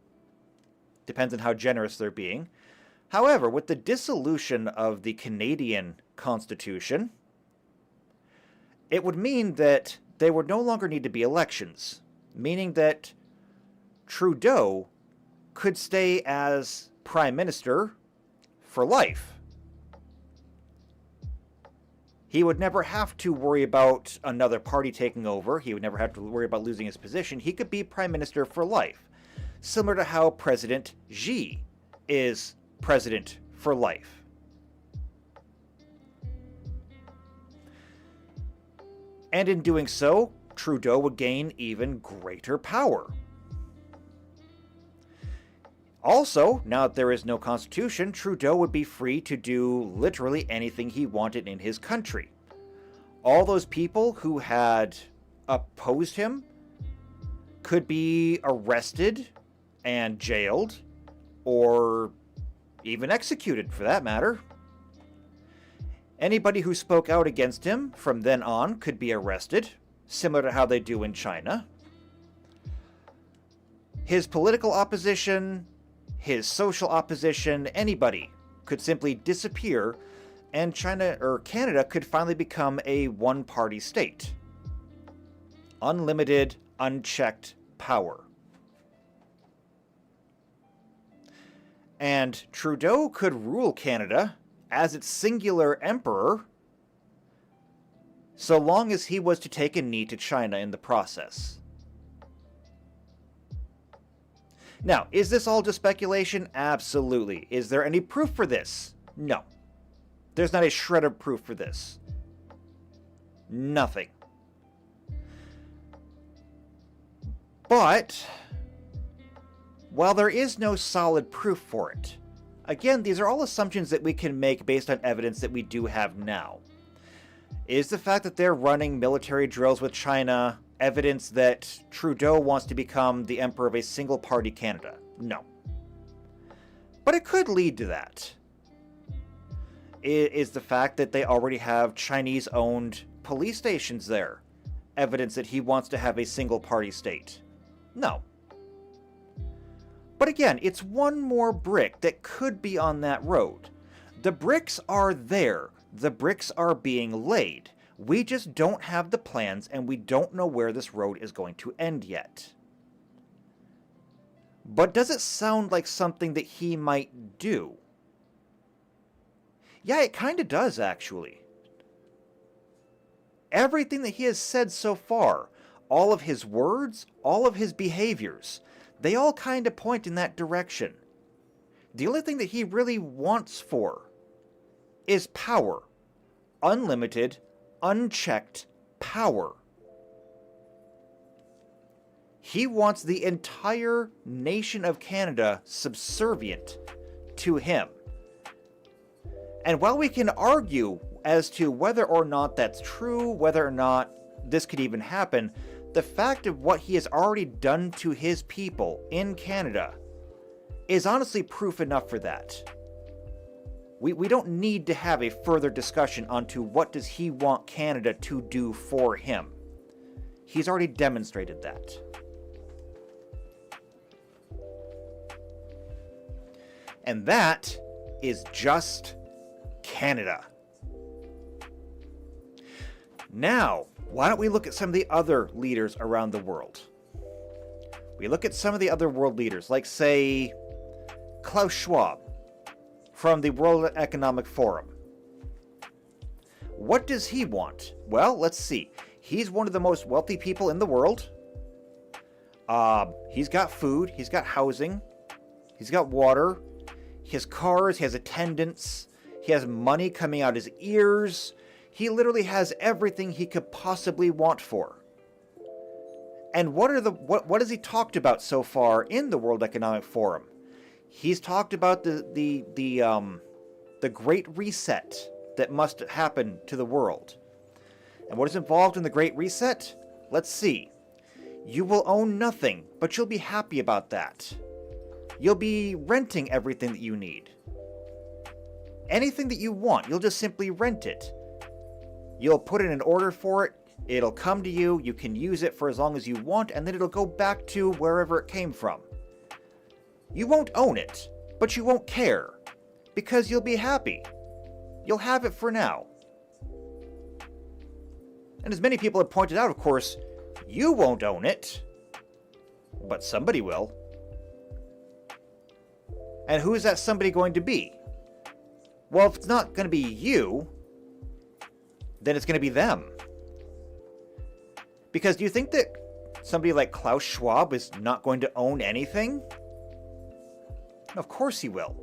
Depends on how generous they're being. However, with the dissolution of the Canadian Constitution, it would mean that there would no longer need to be elections, meaning that Trudeau could stay as Prime Minister for life. He would never have to worry about another party taking over. He would never have to worry about losing his position. He could be Prime Minister for life, similar to how President Xi is President for life. And in doing so, Trudeau would gain even greater power. Also, now that there is no constitution, Trudeau would be free to do literally anything he wanted in his country. All those people who had opposed him could be arrested and jailed, or even executed for that matter. Anybody who spoke out against him from then on could be arrested, similar to how they do in China. His political opposition, his social opposition, anybody could simply disappear, and Canada could finally become a one-party state. Unlimited, unchecked power. And Trudeau could rule Canada as its singular emperor, so long as he was to take a knee to China in the process. Now, is this all just speculation? Absolutely. Is there any proof for this? No. There's not a shred of proof for this. Nothing. But, while there is no solid proof for it, again, these are all assumptions that we can make based on evidence that we do have now. Is the fact that they're running military drills with China evidence that Trudeau wants to become the emperor of a single-party Canada? No. But it could lead to that. Is the fact that they already have Chinese-owned police stations there evidence that he wants to have a single-party state? No. But again, it's one more brick that could be on that road. The bricks are there. The bricks are being laid. We just don't have the plans, and we don't know where this road is going to end yet. But does it sound like something that he might do? Yeah, it kind of does, actually. Everything that he has said so far, all of his words, all of his behaviors, they all kind of point in that direction. The only thing that he really wants for is power. Unlimited, unchecked power. He wants the entire nation of Canada subservient to him. And while we can argue as to whether or not that's true, whether or not this could even happen, the fact of what he has already done to his people in Canada is honestly proof enough for that. We don't need to have a further discussion onto what does he want Canada to do for him. He's already demonstrated that. And that is just Canada. Now, why don't we look at some of the other leaders around the world? We look at some of the other world leaders, like, say, Klaus Schwab from the World Economic Forum. What does he want? Well, let's see. He's one of the most wealthy people in the world. He's got food, he's got housing, he's got water, he has cars, he has attendants, he has money coming out his ears. He literally has everything he could possibly want for. And what has he talked about so far in the World Economic Forum? He's talked about the Great Reset that must happen to the world. And what is involved in the Great Reset? Let's see. You will own nothing, but you'll be happy about that. You'll be renting everything that you need. Anything that you want, you'll just simply rent it. You'll put in an order for it, it'll come to you, you can use it for as long as you want, and then it'll go back to wherever it came from. You won't own it, but you won't care, because you'll be happy. You'll have it for now. And as many people have pointed out, of course, you won't own it, but somebody will. And who is that somebody going to be? Well, if it's not going to be you, then it's going to be them. Because do you think that somebody like Klaus Schwab is not going to own anything? Of course he will.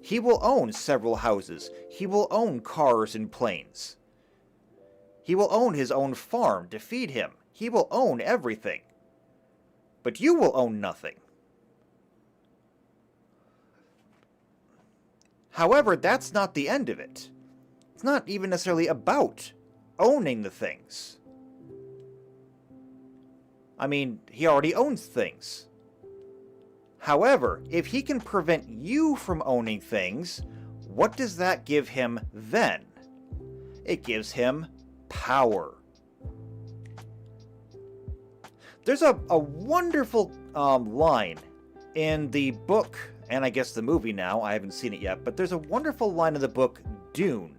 He will own several houses. He will own cars and planes. He will own his own farm to feed him. He will own everything. But you will own nothing. However, that's not the end of it. It's not even necessarily about owning the things. I mean, he already owns things. However, if he can prevent you from owning things, what does that give him then? It gives him power. There's a wonderful line in the book, and I guess the movie now, I haven't seen it yet, but there's a wonderful line in the book, Dune.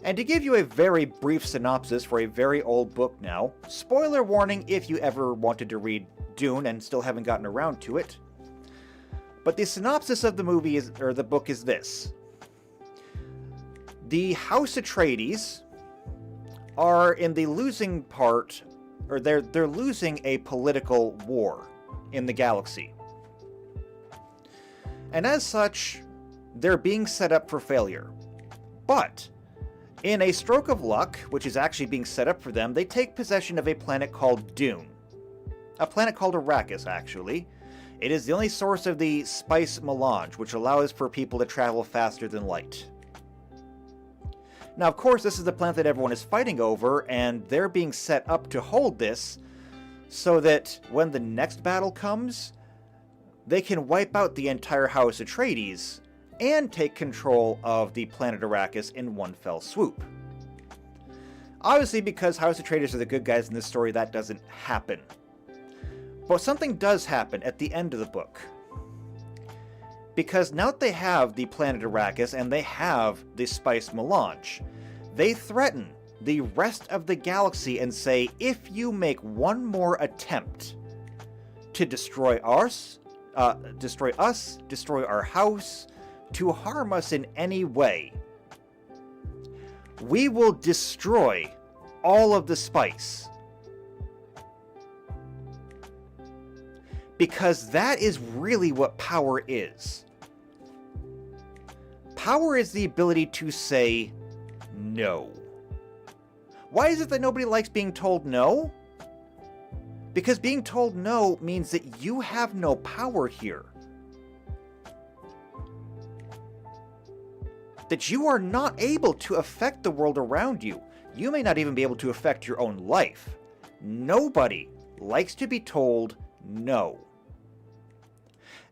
And to give you a very brief synopsis for a very old book now, spoiler warning if you ever wanted to read Dune and still haven't gotten around to it, but the synopsis of the movie or the book is this. The House Atreides are in the losing part, or they're losing a political war in the galaxy. And as such, they're being set up for failure. But in a stroke of luck, which is actually being set up for them, they take possession of a planet called Dune. A planet called Arrakis, actually. It is the only source of the spice melange, which allows for people to travel faster than light. Now, of course, this is the planet that everyone is fighting over, and they're being set up to hold this so that when the next battle comes, they can wipe out the entire House Atreides and take control of the planet Arrakis in one fell swoop. Obviously, because House Atreides are the good guys in this story, that doesn't happen. But something does happen at the end of the book. Because now that they have the planet Arrakis and they have the spice melange, they threaten the rest of the galaxy and say, if you make one more attempt to destroy us, destroy our house, to harm us in any way, we will destroy all of the spice. Because that is really what power is. Power is the ability to say no. Why is it that nobody likes being told no? Because being told no means that you have no power here. that you are not able to affect the world around you. You may not even be able to affect your own life. Nobody likes to be told no.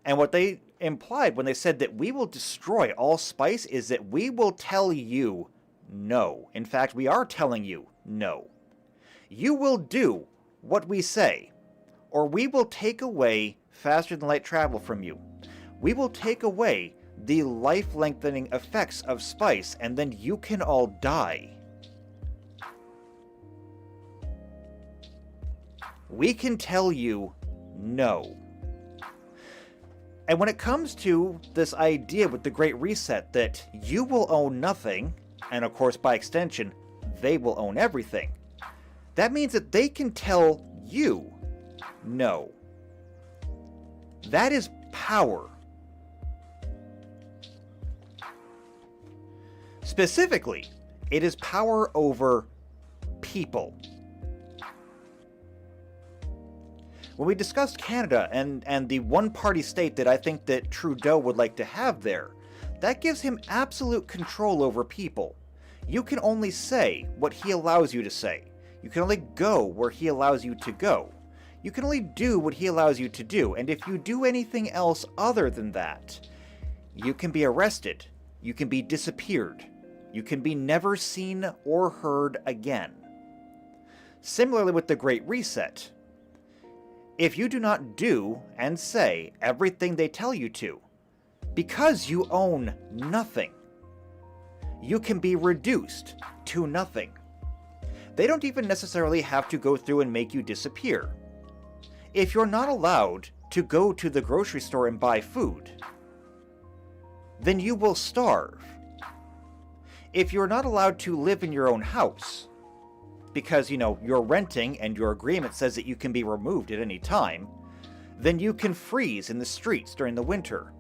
And what they implied when they said that we will destroy all spice is that we will tell you no. In fact, we are telling you no. You will do what we say, or we will take away faster than light travel from you. We will take away the life-lengthening effects of spice, and then you can all die. We can tell you no. And when it comes to this idea with the Great Reset that you will own nothing, and of course by extension, they will own everything, that means that they can tell you no. That is power. Specifically, it is power over people. When we discussed Canada and the one-party state that I think that Trudeau would like to have there, that gives him absolute control over people. You can only say what he allows you to say. You can only go where he allows you to go. You can only do what he allows you to do, and if you do anything else other than that, you can be arrested. You can be disappeared. You can be never seen or heard again. Similarly with the Great Reset, if you do not do and say everything they tell you to, because you own nothing, you can be reduced to nothing. They don't even necessarily have to go through and make you disappear. If you're not allowed to go to the grocery store and buy food, then you will starve. If you're not allowed to live in your own house, because, you're renting and your agreement says that you can be removed at any time, then you can freeze in the streets during the winter.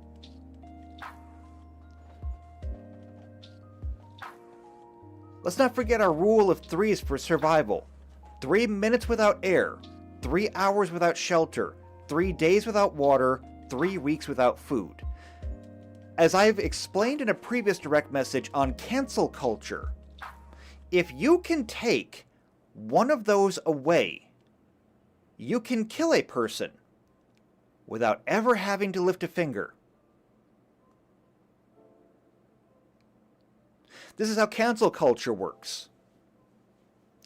Let's not forget our rule of threes for survival. 3 minutes without air, 3 hours without shelter, 3 days without water, 3 weeks without food. As I've explained in a previous direct message on cancel culture, if you can take one of those away, you can kill a person without ever having to lift a finger. This is how cancel culture works.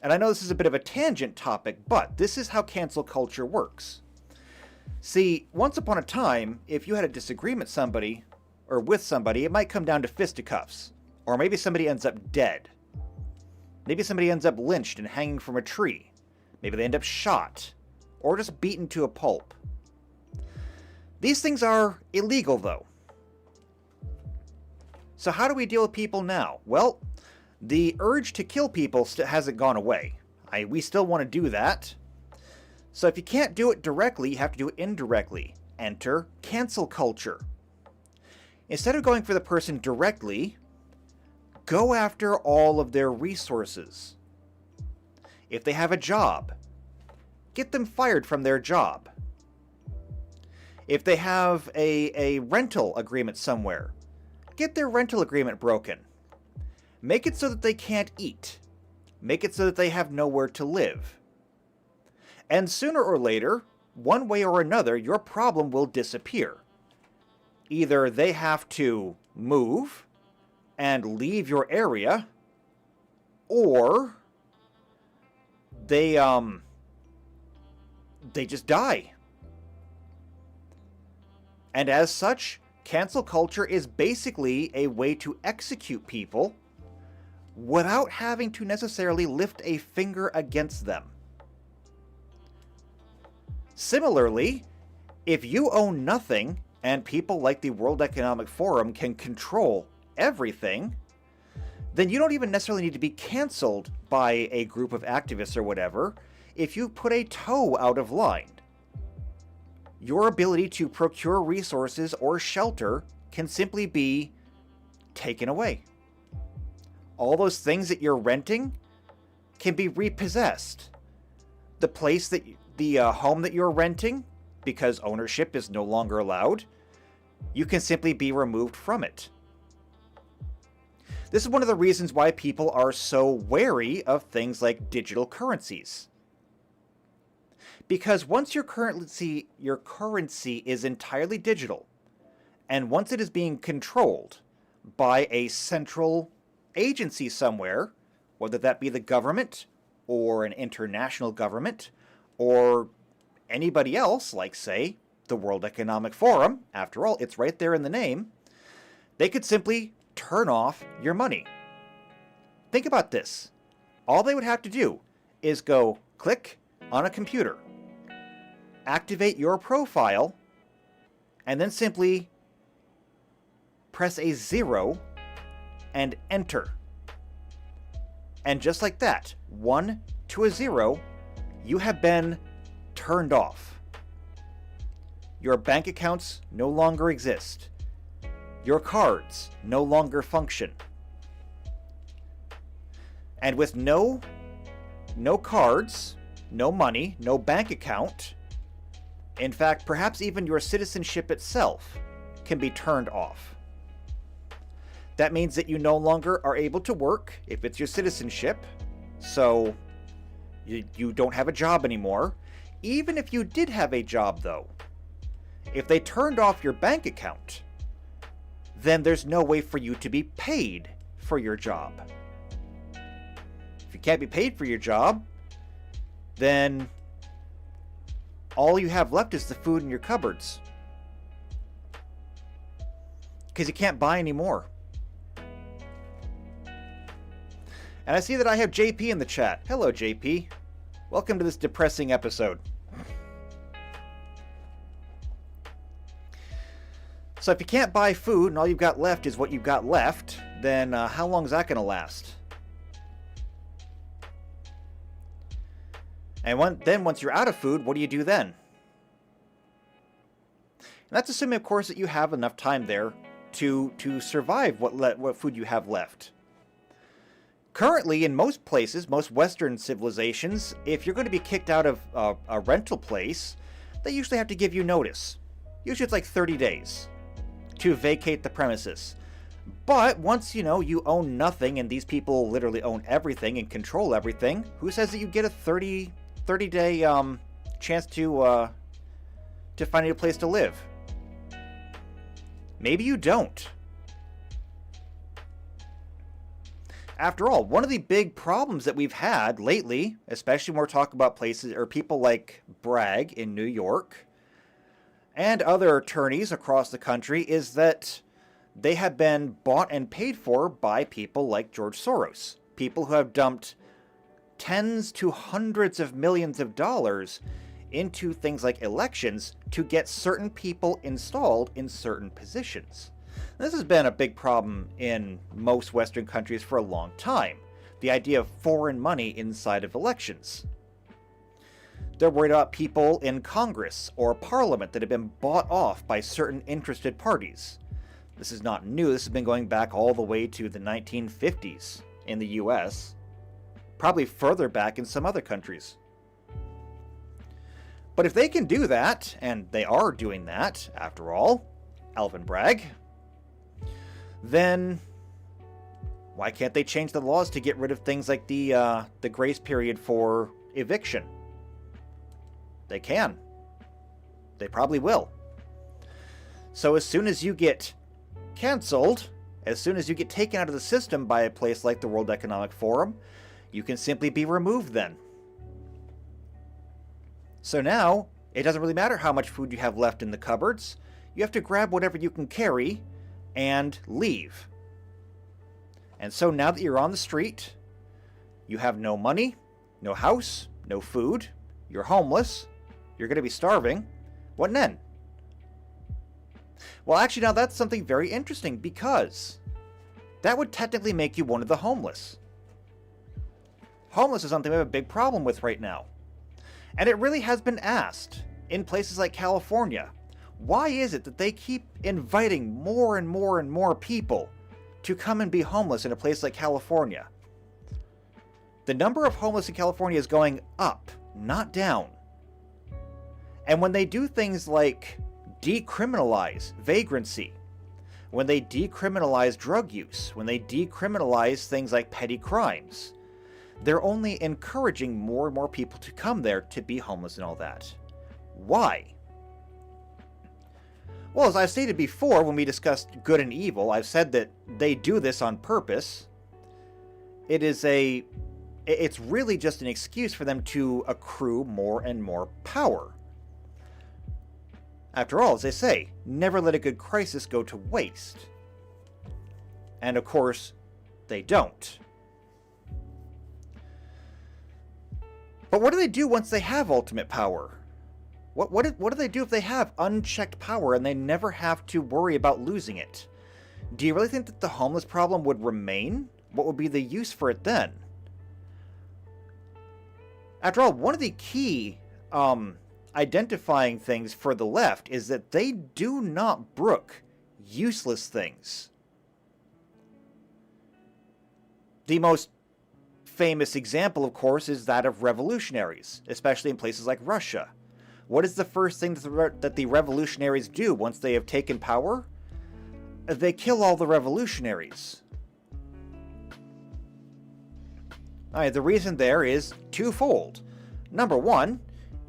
And I know this is a bit of a tangent topic, but this is how cancel culture works. See, once upon a time, if you had a disagreement with somebody, it might come down to fisticuffs. Or maybe somebody ends up dead. Maybe somebody ends up lynched and hanging from a tree. Maybe they end up shot. Or just beaten to a pulp. These things are illegal, though. So how do we deal with people now? Well, the urge to kill people hasn't gone away. We still want to do that. So if you can't do it directly, you have to do it indirectly. Enter cancel culture. Instead of going for the person directly, go after all of their resources. If they have a job, get them fired from their job. If they have a rental agreement somewhere, get their rental agreement broken. Make it so that they can't eat. Make it so that they have nowhere to live. And sooner or later, one way or another, your problem will disappear. Either they have to move and leave your area, or they just die. And as such, cancel culture is basically a way to execute people without having to necessarily lift a finger against them. Similarly, if you own nothing and people like the World Economic Forum can control everything, then you don't even necessarily need to be canceled by a group of activists or whatever if you put a toe out of line. Your ability to procure resources or shelter can simply be taken away. All those things that you're renting can be repossessed. The home that you're renting, because ownership is no longer allowed, you can simply be removed from it. This is one of the reasons why people are so wary of things like digital currencies. Because once your currency is entirely digital, and once it is being controlled by a central agency somewhere, whether that be the government or an international government or anybody else, like, say, the World Economic Forum, after all, it's right there in the name, they could simply turn off your money. Think about this. All they would have to do is go click on a computer, activate your profile, and then simply press a 0 and enter. And just like that, 1 to a 0, you have been turned off. Your bank accounts no longer exist. Your cards no longer function. And with no cards, no money, no bank account, in fact, perhaps even your citizenship itself can be turned off. That means that you no longer are able to work if it's your citizenship, so you don't have a job anymore. Even if you did have a job, though, if they turned off your bank account, then there's no way for you to be paid for your job. If you can't be paid for your job, then all you have left is the food in your cupboards. Because you can't buy any more. And I see that I have JP in the chat. Hello, JP. Welcome to this depressing episode. So if you can't buy food and all you've got left is what you've got left, then how long is that going to last? And then once you're out of food, what do you do then? And that's assuming, of course, that you have enough time there to survive what food you have left. Currently, in most places, most Western civilizations, if you're going to be kicked out of a rental place, they usually have to give you notice. Usually it's like 30 days to vacate the premises. But once, you own nothing and these people literally own everything and control everything, who says that you get a 30-day chance to find a place to live? Maybe you don't. After all, one of the big problems that we've had lately, especially when we're talking about places or people like Bragg in New York and other attorneys across the country, is that they have been bought and paid for by people like George Soros. People who have dumped tens to hundreds of millions of dollars into things like elections to get certain people installed in certain positions. This has been a big problem in most Western countries for a long time. The idea of foreign money inside of elections. They're worried about people in Congress or Parliament that have been bought off by certain interested parties. This is not new. This has been going back all the way to the 1950s in the US. Probably further back in some other countries. But if they can do that, and they are doing that, after all, Alvin Bragg, then why can't they change the laws to get rid of things like the grace period for eviction? They can. They probably will. So as soon as you get canceled, as soon as you get taken out of the system by a place like the World Economic Forum, you can simply be removed then. So now, it doesn't really matter how much food you have left in the cupboards. You have to grab whatever you can carry and leave. And so now that you're on the street, you have no money, no house, no food, you're homeless, you're going to be starving. What then? Well, actually, now that's something very interesting, because that would technically make you one of the homeless. Homeless is something we have a big problem with right now. And it really has been asked in places like California, why is it that they keep inviting more and more and more people to come and be homeless in a place like California? The number of homeless in California is going up, not down. And when they do things like decriminalize vagrancy, when they decriminalize drug use, when they decriminalize things like petty crimes. They're only encouraging more and more people to come there to be homeless and all that. Why? Well, as I've stated before when we discussed good and evil, I've said that they do this on purpose. It's really just an excuse for them to accrue more and more power. After all, as they say, never let a good crisis go to waste. And of course, they don't. But what do they do once they have ultimate power? What do they do if they have unchecked power and they never have to worry about losing it? Do you really think that the homeless problem would remain? What would be the use for it then? After all, one of the key identifying things for the left is that they do not brook useless things. The most famous example, of course, is that of revolutionaries, especially in places like Russia. What is the first thing that the revolutionaries do once they have taken power? They kill all the revolutionaries. Alright, the reason there is twofold. Number one,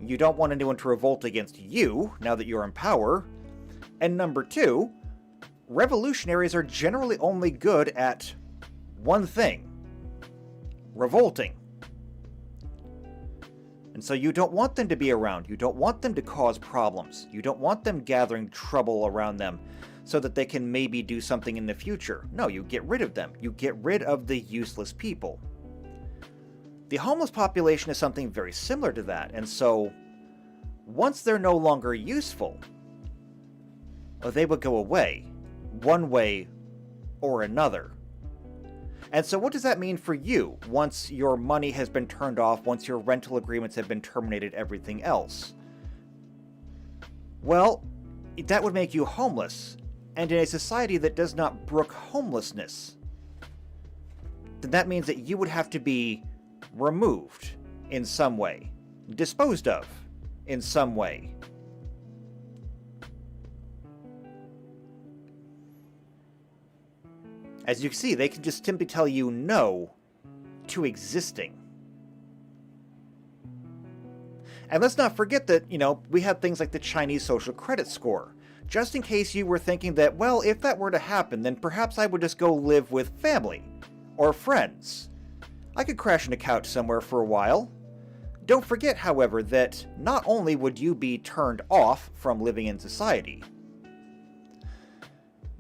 you don't want anyone to revolt against you now that you're in power. And number two, revolutionaries are generally only good at one thing: revolting. And so you don't want them to be around. You don't want them to cause problems. You don't want them gathering trouble around them so that they can maybe do something in the future. No, you get rid of them. You get rid of the useless people. The homeless population is something very similar to that, and so once they're no longer useful, they would go away, one way or another. And so what does that mean for you once your money has been turned off, once your rental agreements have been terminated, everything else? Well, that would make you homeless, and in a society that does not brook homelessness, then that means that you would have to be removed in some way, disposed of in some way. As you can see, they can just simply tell you no to existing. And let's not forget that, we have things like the Chinese social credit score. Just in case you were thinking that, well, if that were to happen, then perhaps I would just go live with family or friends. I could crash on a couch somewhere for a while. Don't forget, however, that not only would you be turned off from living in society,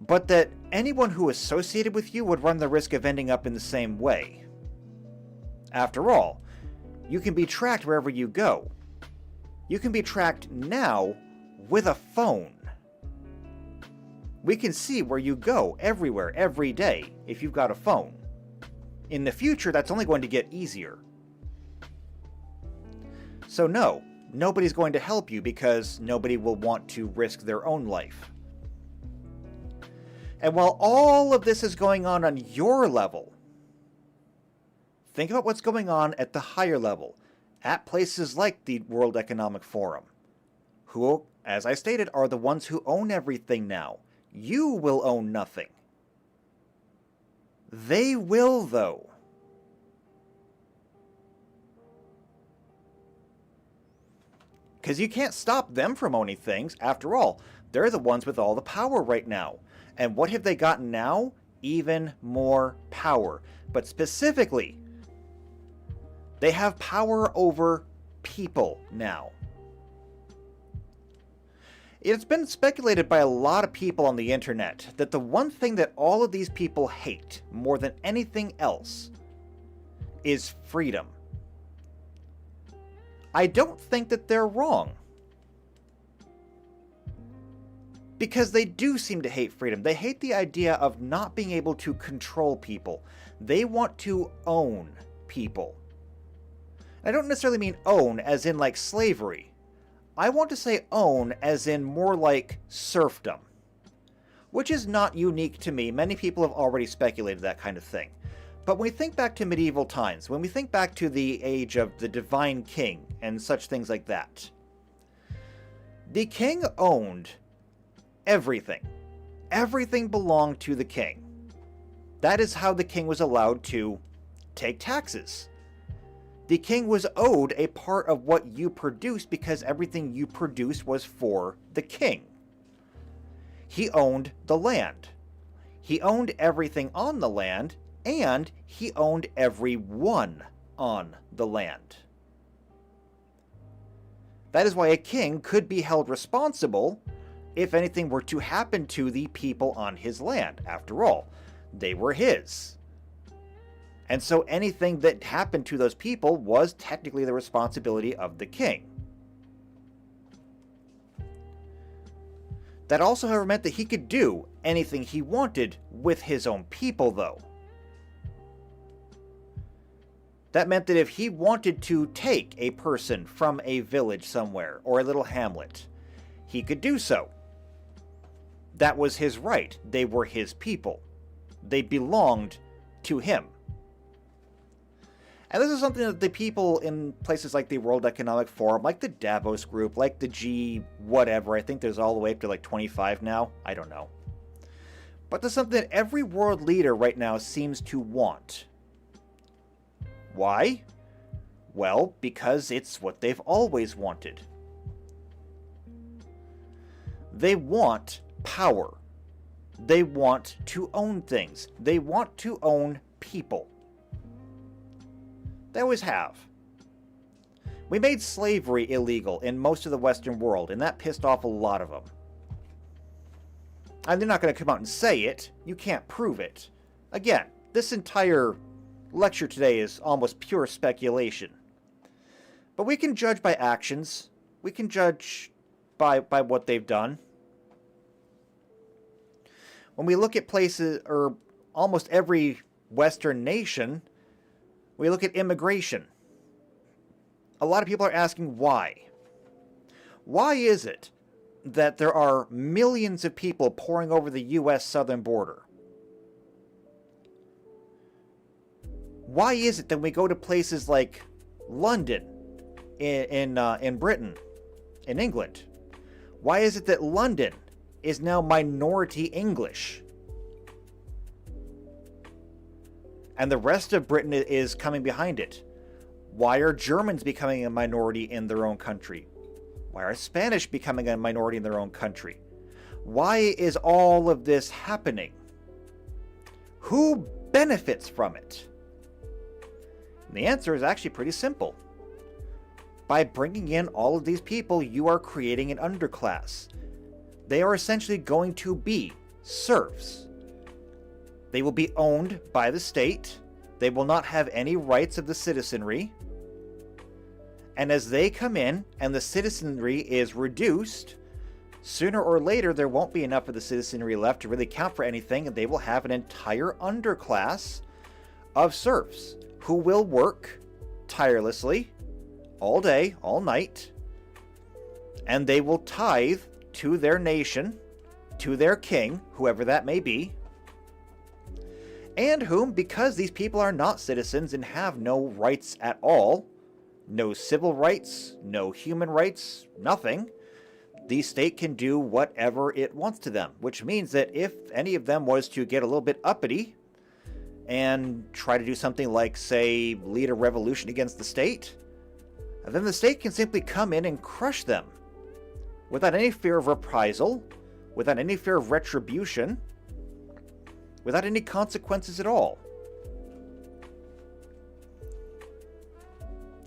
but that anyone who associated with you would run the risk of ending up in the same way. After all, you can be tracked wherever you go. You can be tracked now with a phone. We can see where you go everywhere, every day, if you've got a phone. In the future, that's only going to get easier. So no, nobody's going to help you because nobody will want to risk their own life. And while all of this is going on your level, think about what's going on at the higher level, at places like the World Economic Forum, who, as I stated, are the ones who own everything now. You will own nothing. They will, though. Because you can't stop them from owning things. After all, they're the ones with all the power right now. And what have they gotten now? Even more power. But specifically, they have power over people now. It's been speculated by a lot of people on the internet that the one thing that all of these people hate more than anything else is freedom. I don't think that they're wrong. Because they do seem to hate freedom. They hate the idea of not being able to control people. They want to own people. I don't necessarily mean own as in like slavery. I want to say own as in more like serfdom. Which is not unique to me. Many people have already speculated that kind of thing. But when we think back to medieval times, when we think back to the age of the divine king and such things like that, the king owned everything. everything belonged to the king. That is how the king was allowed to take taxes. The king was owed a part of what you produced because everything you produced was for the king. He owned the land. He owned everything on the land, and he owned everyone on the land. That is why a king could be held responsible if anything were to happen to the people on his land. After all, they were his. And so anything that happened to those people was technically the responsibility of the king. That also, however, meant that he could do anything he wanted with his own people, though. That meant that if he wanted to take a person from a village somewhere, or a little hamlet, he could do so. That was his right. They were his people. They belonged to him. And this is something that the people in places like the World Economic Forum, like the Davos Group, like the G whatever, I think there's all the way up to like 25 now, I don't know. But there's something that every world leader right now seems to want. Why? Well, because it's what they've always wanted. They want power. They want to own things. They want to own people. They always have. We made slavery illegal in most of the Western world, and that pissed off a lot of them. And they're not going to come out and say it. You can't prove it. Again, this entire lecture today is almost pure speculation. But we can judge by actions. We can judge by what they've done. When we look at places, or almost every Western nation, we look at immigration. A lot of people are asking why. Why is it that there are millions of people pouring over the U.S. southern border? Why is it that we go to places like London, in Britain, in England? Why is it that London is now minority English? And the rest of Britain is coming behind it. Why are Germans becoming a minority in their own country? Why are Spanish becoming a minority in their own country? Why is all of this happening? Who benefits from it? And the answer is actually pretty simple. By bringing in all of these people, you are creating an underclass. They are essentially going to be serfs. They will be owned by the state. They will not have any rights of the citizenry. And as they come in and the citizenry is reduced, sooner or later there won't be enough of the citizenry left to really count for anything, and they will have an entire underclass of serfs who will work tirelessly all day, all night, and they will tithe to their nation, to their king, whoever that may be, and whom, because these people are not citizens and have no rights at all, no civil rights, no human rights, nothing, the state can do whatever it wants to them, which means that if any of them was to get a little bit uppity and try to do something like, say, lead a revolution against the state, then the state can simply come in and crush them without any fear of reprisal, without any fear of retribution, without any consequences at all.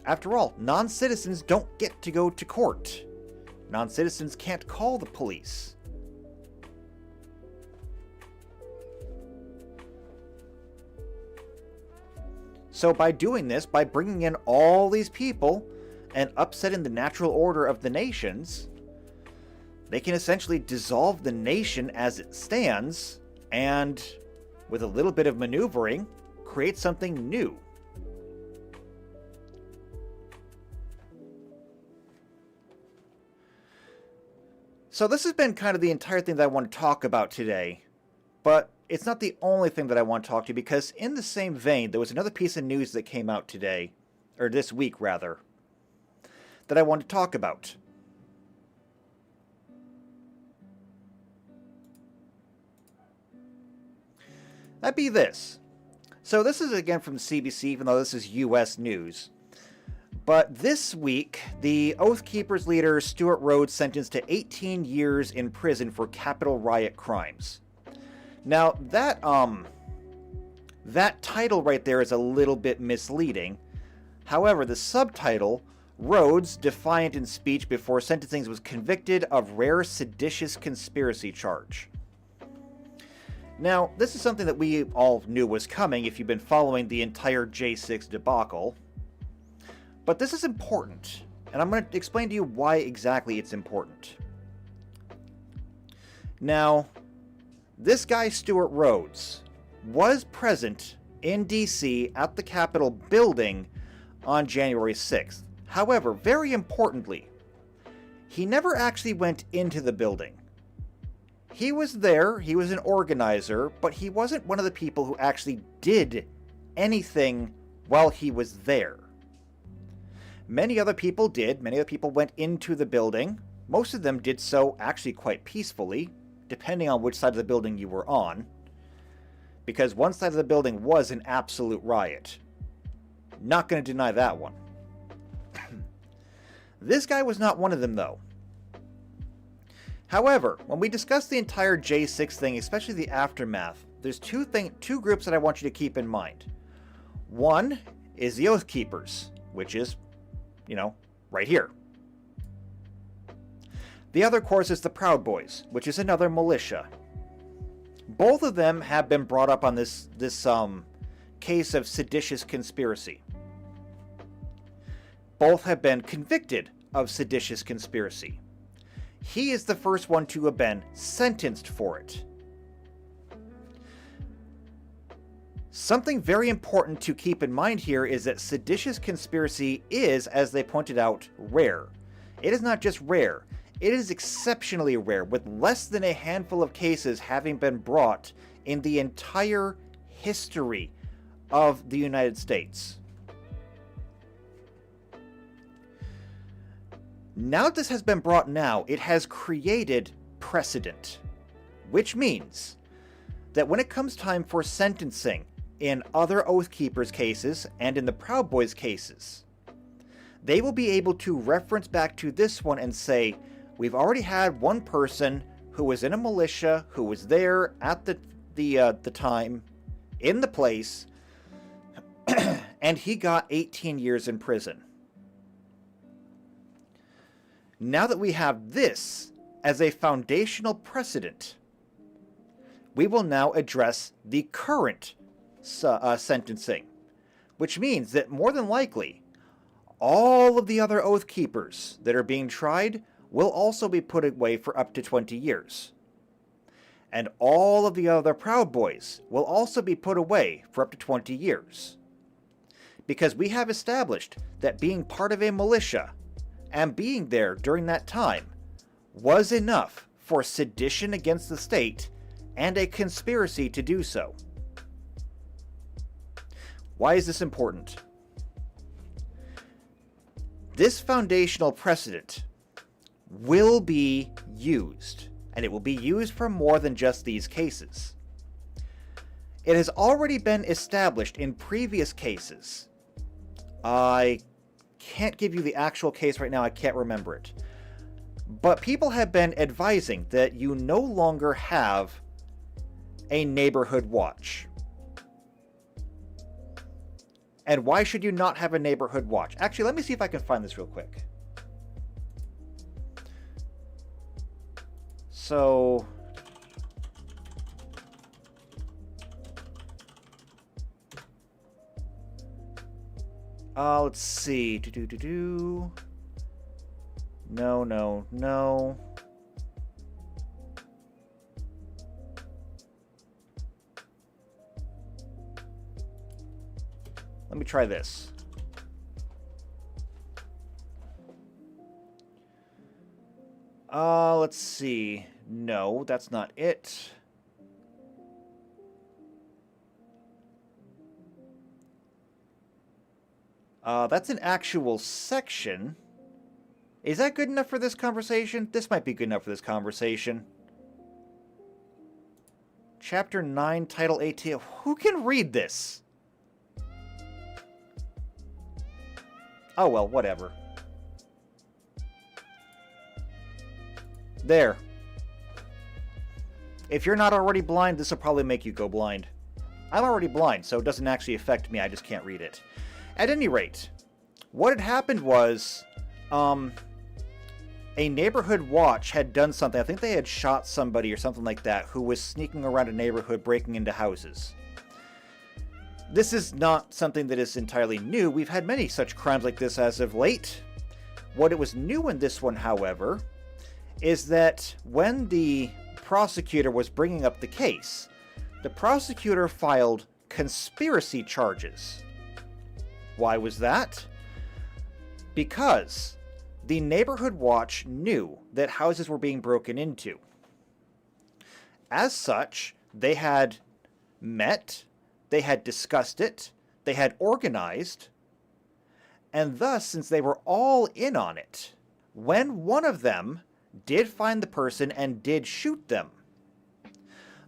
After all, non-citizens don't get to go to court. Non-citizens can't call the police. So by doing this, by bringing in all these people and upsetting the natural order of the nations, they can essentially dissolve the nation as it stands and, with a little bit of maneuvering, create something new. So this has been kind of the entire thing that I want to talk about today, but it's not the only thing that I want to talk to, because in the same vein, there was another piece of news that came out today, or this week rather, that I want to talk about. That'd be this. So this is again from CBC, even though this is U.S. news. But this week, the Oath Keepers leader Stuart Rhodes sentenced to 18 years in prison for Capitol riot crimes. Now, that title right there is a little bit misleading. However, the subtitle, Rhodes, defiant in speech before sentencing, was convicted of rare seditious conspiracy charge. Now, this is something that we all knew was coming if you've been following the entire J6 debacle. But this is important, and I'm going to explain to you why exactly it's important. Now, this guy, Stuart Rhodes, was present in D.C. at the Capitol building on January 6th. However, very importantly, he never actually went into the building. He was there, he was an organizer, but he wasn't one of the people who actually did anything while he was there. Many other people did. Many other people went into the building. Most of them did so actually quite peacefully, depending on which side of the building you were on, because one side of the building was an absolute riot. Not going to deny that one. This guy was not one of them, though. However, when we discuss the entire J6 thing, especially the aftermath, there's two groups that I want you to keep in mind. One is the Oath Keepers, which is, right here. The other, of course, is the Proud Boys, which is another militia. Both of them have been brought up on this case of seditious conspiracy. Both have been convicted of seditious conspiracy. He is the first one to have been sentenced for it. Something very important to keep in mind here is that seditious conspiracy is, as they pointed out, rare. It is not just rare, it is exceptionally rare, with less than a handful of cases having been brought in the entire history of the United States. Now that this has been brought now, it has created precedent, which means that when it comes time for sentencing in other Oath Keepers cases and in the Proud Boys cases, they will be able to reference back to this one and say, we've already had one person who was in a militia, who was there at the time, in the place, and he got 18 years in prison. Now that we have this as a foundational precedent, we will now address the current sentencing, which means that more than likely, all of the other Oath Keepers that are being tried will also be put away for up to 20 years. And all of the other Proud Boys will also be put away for up to 20 years. Because we have established that being part of a militia and being there during that time was enough for sedition against the state and a conspiracy to do so. Why is this important? This foundational precedent will be used, and it will be used for more than just these cases. It has already been established in previous cases. I can't give you the actual case right now, I can't remember it. But people have been advising that you no longer have a neighborhood watch. And why should you not have a neighborhood watch? Actually, let me see if I can find this real quick. So, let's see. No. Let me try this. Let's see. No, that's not it. That's an actual section. Is that good enough for this conversation? This might be good enough for this conversation. Chapter 9, Title 18. Who can read this? Oh well, whatever. There. If you're not already blind, this will probably make you go blind. I'm already blind, so it doesn't actually affect me, I just can't read it. At any rate, what had happened was, a neighborhood watch had done something. I think they had shot somebody or something like that who was sneaking around a neighborhood breaking into houses. This is not something that is entirely new. We've had many such crimes like this as of late. What it was new in this one, however, is that when the prosecutor was bringing up the case, the prosecutor filed conspiracy charges. Why was that? Because the neighborhood watch knew that houses were being broken into. As such, they had met, they had discussed it, they had organized, and thus, since they were all in on it, when one of them did find the person and did shoot them,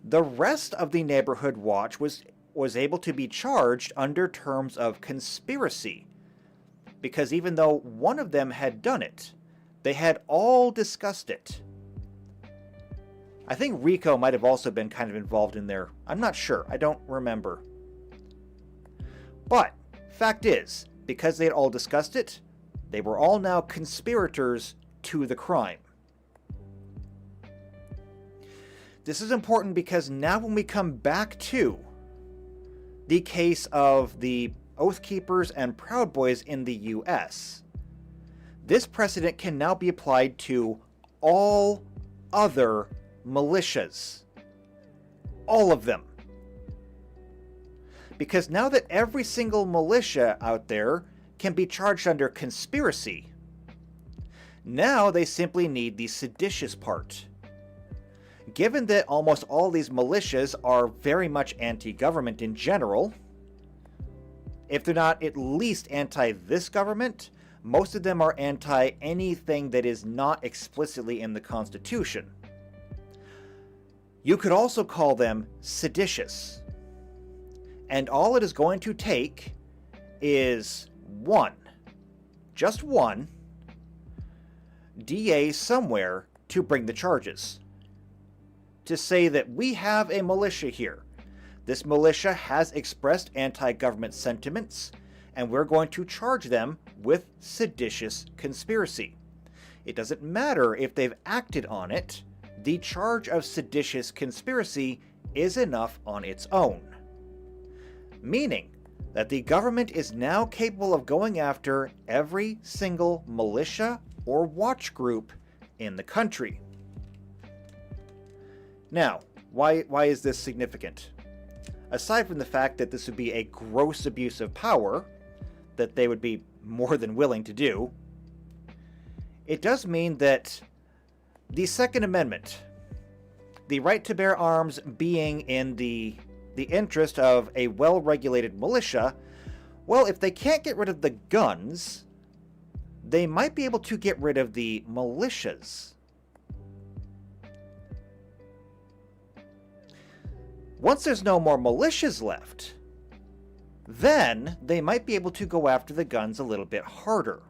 the rest of the neighborhood watch was able to be charged under terms of conspiracy. Because even though one of them had done it, they had all discussed it. I think Rico might have also been kind of involved in there. I'm not sure. I don't remember. But, fact is, because they had all discussed it, they were all now conspirators to the crime. This is important because now when we come back to the case of the Oath Keepers and Proud Boys in the US, this precedent can now be applied to all other militias. All of them. Because now that every single militia out there can be charged under conspiracy, now they simply need the seditious part. Given that almost all these militias are very much anti-government in general, if they're not at least anti this government, most of them are anti anything that is not explicitly in the Constitution. You could also call them seditious. And all it is going to take is one, just one, DA somewhere to bring the charges. To say that we have a militia here. This militia has expressed anti-government sentiments, and we're going to charge them with seditious conspiracy. It doesn't matter if they've acted on it. The charge of seditious conspiracy is enough on its own. Meaning that the government is now capable of going after every single militia or watch group in the country. Now, why is this significant? Aside from the fact that this would be a gross abuse of power, that they would be more than willing to do, it does mean that the Second Amendment, the right to bear arms being in the interest of a well-regulated militia, well, if they can't get rid of the guns, they might be able to get rid of the militias. Once there's no more militias left, then they might be able to go after the guns a little bit harder.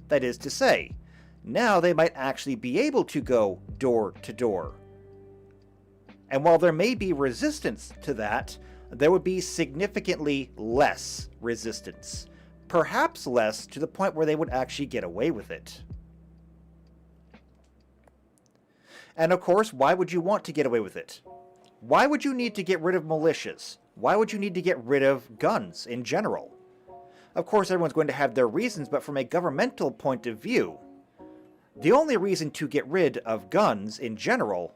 That is to say, now they might actually be able to go door to door. And while there may be resistance to that, there would be significantly less resistance. Perhaps less to the point where they would actually get away with it. And of course, why would you want to get away with it? Why would you need to get rid of militias? Why would you need to get rid of guns in general? Of course, everyone's going to have their reasons, but from a governmental point of view, the only reason to get rid of guns in general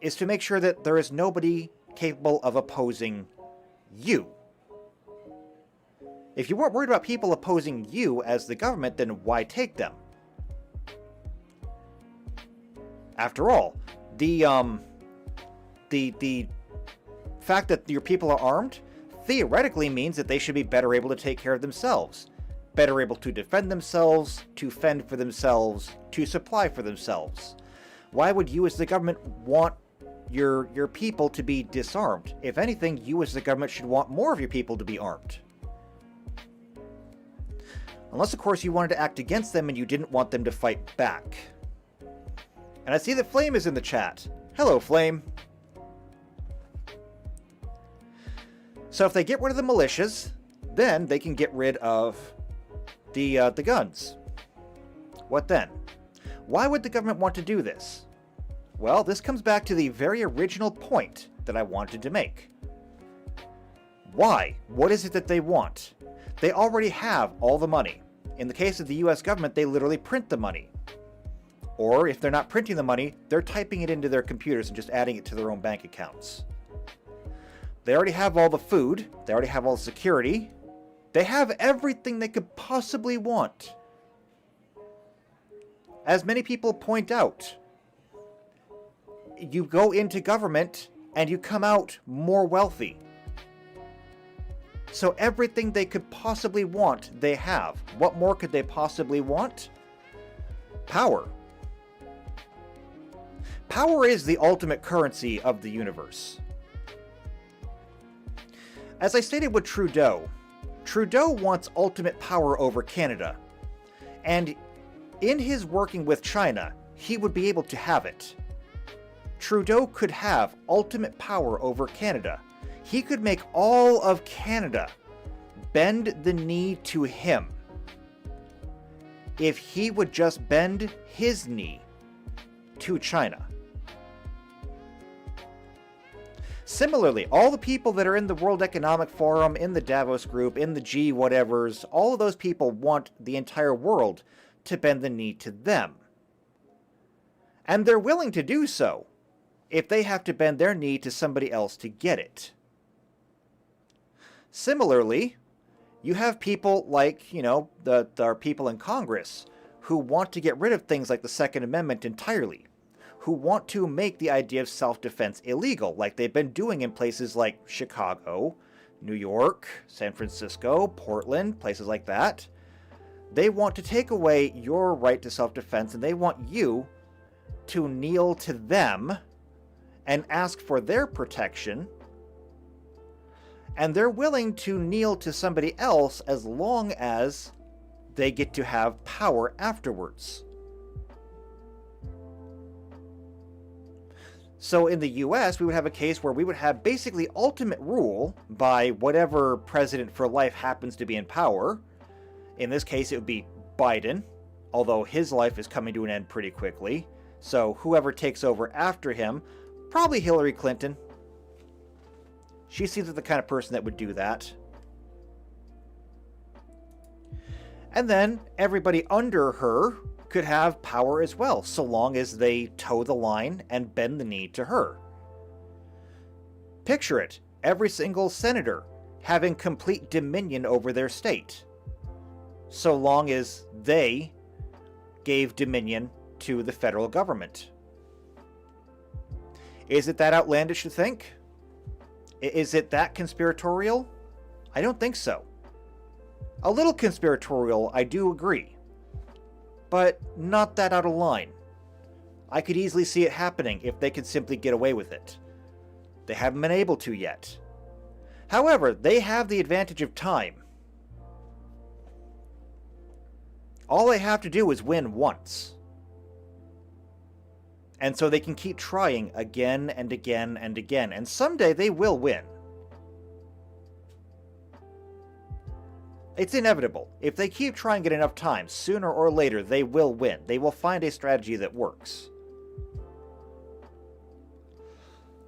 is to make sure that there is nobody capable of opposing you. If you weren't worried about people opposing you as the government, then why take them? After all, the fact that your people are armed theoretically means that they should be better able to take care of themselves, better able to defend themselves, to fend for themselves, to supply for themselves. Why would you as the government want your people to be disarmed. If anything, you as the government should want more of your people to be armed. Unless, of course, you wanted to act against them and you didn't want them to fight back. And I see that Flame is in the chat. Hello, Flame. So if they get rid of the militias, then they can get rid of the guns. What then? Why would the government want to do this? Well, this comes back to the very original point that I wanted to make. Why? What is it that they want? They already have all the money. In the case of the US government, they literally print the money. Or if they're not printing the money, they're typing it into their computers and just adding it to their own bank accounts. They already have all the food. They already have all the security. They have everything they could possibly want. As many people point out, you go into government and you come out more wealthy. So everything they could possibly want, they have. What more could they possibly want? Power. Power is the ultimate currency of the universe. As I stated with Trudeau, Trudeau wants ultimate power over Canada. And in his working with China, he would be able to have it. Trudeau could have ultimate power over Canada. He could make all of Canada bend the knee to him if he would just bend his knee to China. Similarly, all the people that are in the World Economic Forum, in the Davos Group, in the G-whatevers, all of those people want the entire world to bend the knee to them. And they're willing to do so if they have to bend their knee to somebody else to get it. Similarly, you have people like, our people in Congress who want to get rid of things like the Second Amendment entirely, who want to make the idea of self-defense illegal, like they've been doing in places like Chicago, New York, San Francisco, Portland, places like that. They want to take away your right to self-defense, and they want you to kneel to them and ask for their protection, and they're willing to kneel to somebody else as long as they get to have power afterwards. So in the US, we would have a case where we would have basically ultimate rule by whatever president for life happens to be in power. In this case, it would be Biden, although his life is coming to an end pretty quickly. So whoever takes over after him, probably Hillary Clinton. She seems like the kind of person that would do that. And then everybody under her could have power as well, so long as they toe the line and bend the knee to her. Picture it, every single senator having complete dominion over their state, so long as they gave dominion to the federal government. Is it that outlandish to think? Is it that conspiratorial? I don't think so. A little conspiratorial, I do agree, but not that out of line. I could easily see it happening if they could simply get away with it. They haven't been able to yet. However, they have the advantage of time. All they have to do is win once. And so they can keep trying again and again and again, and someday they will win. It's inevitable. If they keep trying it enough times, sooner or later they will win. They will find a strategy that works.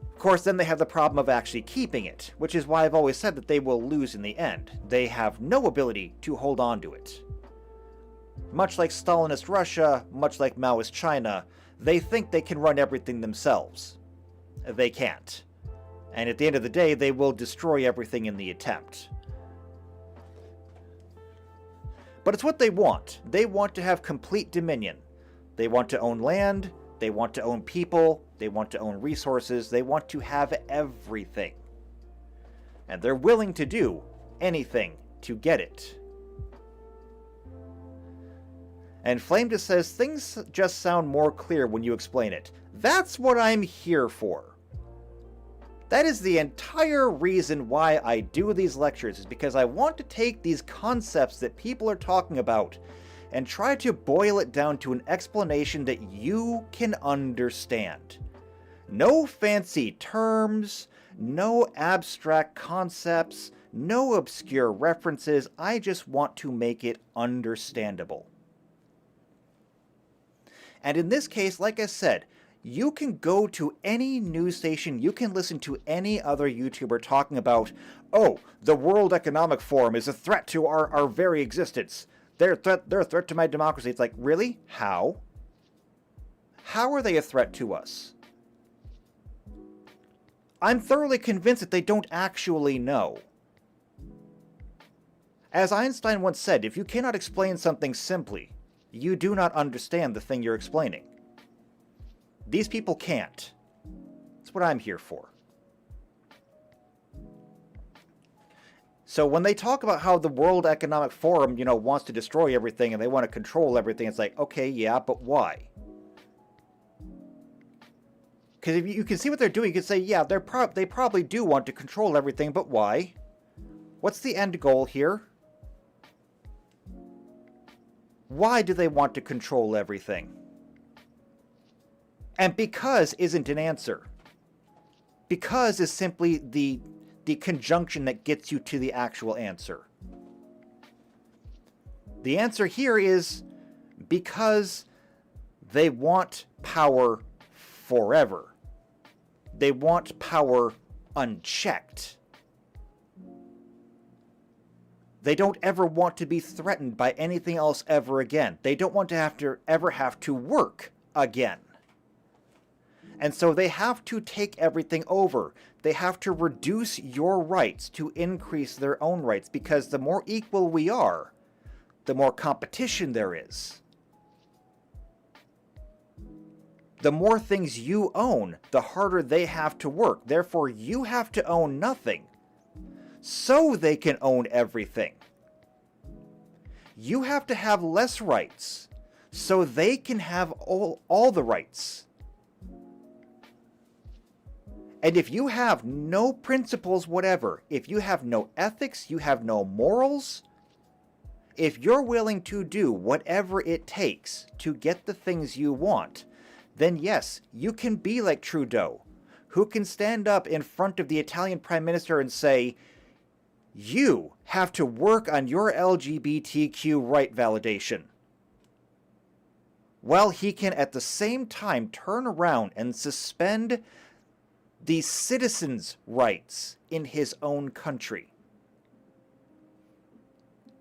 Of course, then they have the problem of actually keeping it, which is why I've always said that they will lose in the end. They have no ability to hold on to it. Much like Stalinist Russia, much like Maoist China, they think they can run everything themselves. They can't. And at the end of the day, they will destroy everything in the attempt. But it's what they want. They want to have complete dominion. They want to own land, they want to own people, they want to own resources, they want to have everything. And they're willing to do anything to get it. And Flame just says, things just sound more clear when you explain it. That's what I'm here for. That is the entire reason why I do these lectures, is because I want to take these concepts that people are talking about and try to boil it down to an explanation that you can understand. No fancy terms, no abstract concepts, no obscure references. I just want to make it understandable. And in this case, like I said, you can go to any news station, you can listen to any other YouTuber talking about, oh, the World Economic Forum is a threat to our very existence. They're a threat to my democracy. It's like, really? How? How are they a threat to us? I'm thoroughly convinced that they don't actually know. As Einstein once said, if you cannot explain something simply, you do not understand the thing you're explaining. These people can't. That's what I'm here for. So when they talk about how the World Economic Forum, wants to destroy everything and they want to control everything, it's like, okay, yeah, but why? Because if you can see what they're doing, you can say, yeah, they probably do want to control everything, but why? What's the end goal here? Why do they want to control everything? And because isn't an answer. Because is simply the conjunction that gets you to the actual answer. The answer here is because they want power forever. They want power unchecked. They don't ever want to be threatened by anything else ever again. They don't want to ever have to work again. And so they have to take everything over. They have to reduce your rights to increase their own rights, because the more equal we are, the more competition there is. The more things you own, the harder they have to work. Therefore, you have to own nothing, so they can own everything. You have to have less rights, so they can have all the rights. And if you have no principles whatever, if you have no ethics, you have no morals, if you're willing to do whatever it takes to get the things you want, then yes, you can be like Trudeau, who can stand up in front of the Italian Prime Minister and say, you have to work on your LGBTQ right validation. Well, he can at the same time turn around and suspend the citizens' rights in his own country.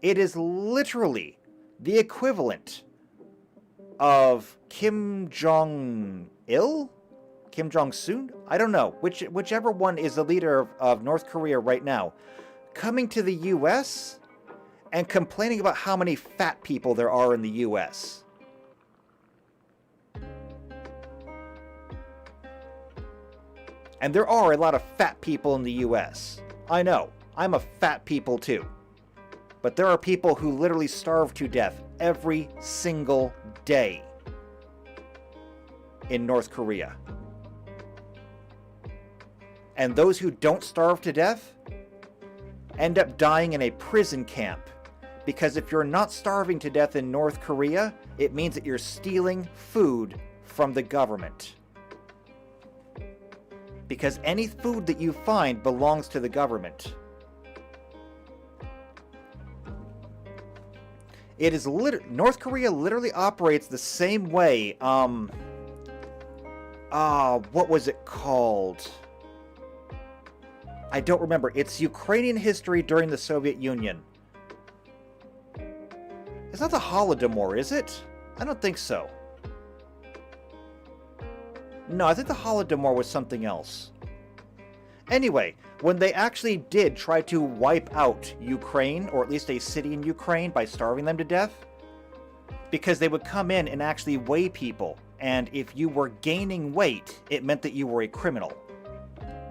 It is literally the equivalent of Kim Jong-il? Kim Jong-un? I don't know. Whichever one is the leader of North Korea right now, coming to the US and complaining about how many fat people there are in the US. And there are a lot of fat people in the US. I know. I'm a fat people too. But there are people who literally starve to death every single day in North Korea. And those who don't starve to death end up dying in a prison camp. Because if you're not starving to death in North Korea, it means that you're stealing food from the government. Because any food that you find belongs to the government. It is North Korea literally operates the same way. What was it called? I don't remember. It's Ukrainian history during the Soviet Union. It's not the Holodomor, is it? I don't think so. No, I think the Holodomor was something else. Anyway, when they actually did try to wipe out Ukraine, or at least a city in Ukraine, by starving them to death, because they would come in and actually weigh people, and if you were gaining weight, it meant that you were a criminal.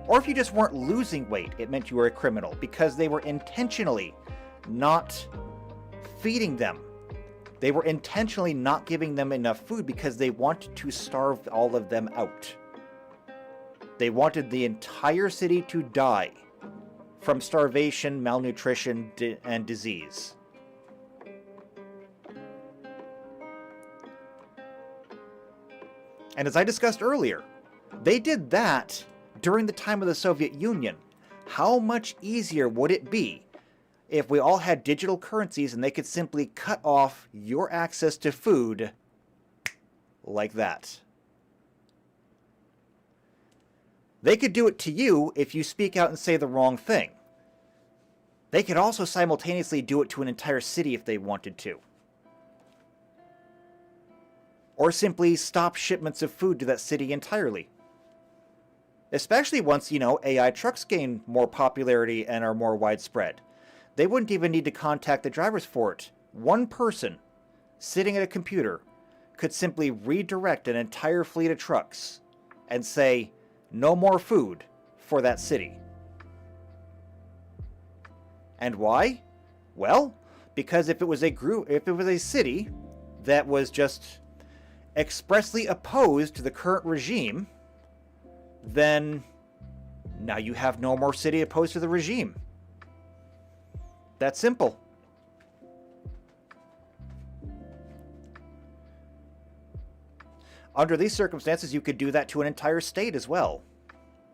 Or if you just weren't losing weight, it meant you were a criminal, because they were intentionally not feeding them. They were intentionally not giving them enough food because they wanted to starve all of them out. They wanted the entire city to die from starvation, malnutrition, and disease. And as I discussed earlier, they did that during the time of the Soviet Union. How much easier would it be if we all had digital currencies and they could simply cut off your access to food like that? They could do it to you if you speak out and say the wrong thing. They could also simultaneously do it to an entire city if they wanted to. Or simply stop shipments of food to that city entirely. Especially once, AI trucks gain more popularity and are more widespread. They wouldn't even need to contact the drivers for it. One person sitting at a computer could simply redirect an entire fleet of trucks and say, no more food for that city. And why? Well, because if it was a city that was just expressly opposed to the current regime, then now you have no more city opposed to the regime. That's simple. Under these circumstances, you could do that to an entire state as well.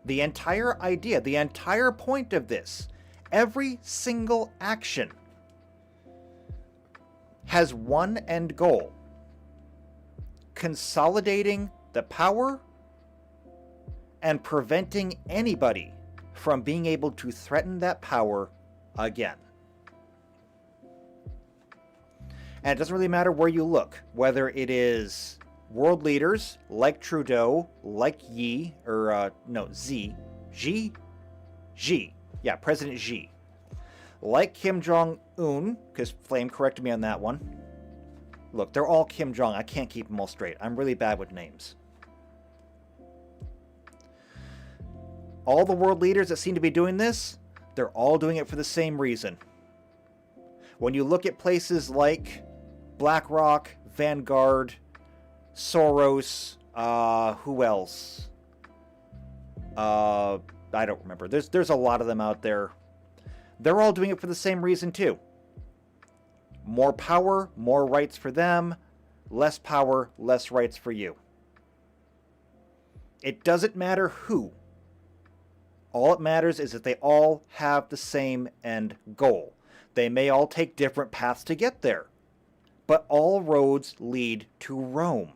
The entire idea, the entire point of this, every single action has one end goal: consolidating the power and preventing anybody from being able to threaten that power again. And it doesn't really matter where you look, whether it is world leaders like Trudeau, like Xi, President Xi, like Kim Jong-un, because Flame corrected me on that one. Look, they're all Kim Jong. I can't keep them all straight. I'm really bad with names. All the world leaders that seem to be doing this, they're all doing it for the same reason. When you look at places like BlackRock, Vanguard, Soros, who else? I don't remember. There's a lot of them out there. They're all doing it for the same reason too. More power, more rights for them. Less power, less rights for you. It doesn't matter who. All it matters is that they all have the same end goal. They may all take different paths to get there, but all roads lead to Rome.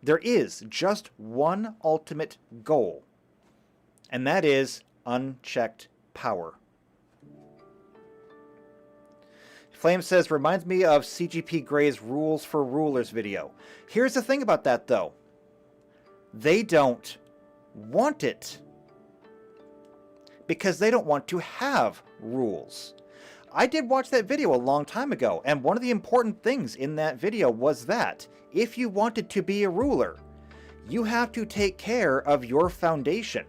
There is just one ultimate goal, and that is unchecked power. Flame says, reminds me of CGP Grey's Rules for Rulers video. Here's the thing about that, though. They don't want it, because they don't want to have rules. I did watch that video a long time ago, and one of the important things in that video was that if you wanted to be a ruler, you have to take care of your foundation.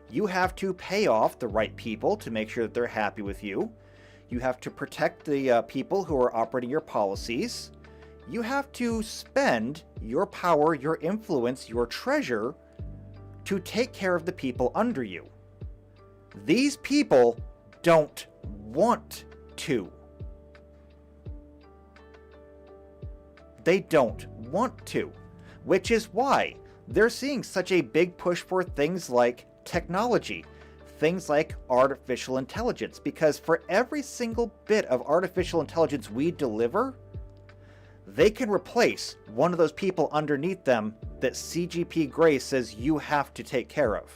You have to pay off the right people to make sure that they're happy with you. You have to protect the people who are operating your policies. You have to spend your power, your influence, your treasure to take care of the people under you. These people don't want to. They don't want to, which is why they're seeing such a big push for things like technology, things like artificial intelligence, because for every single bit of artificial intelligence we deliver, they can replace one of those people underneath them that CGP Grey says you have to take care of.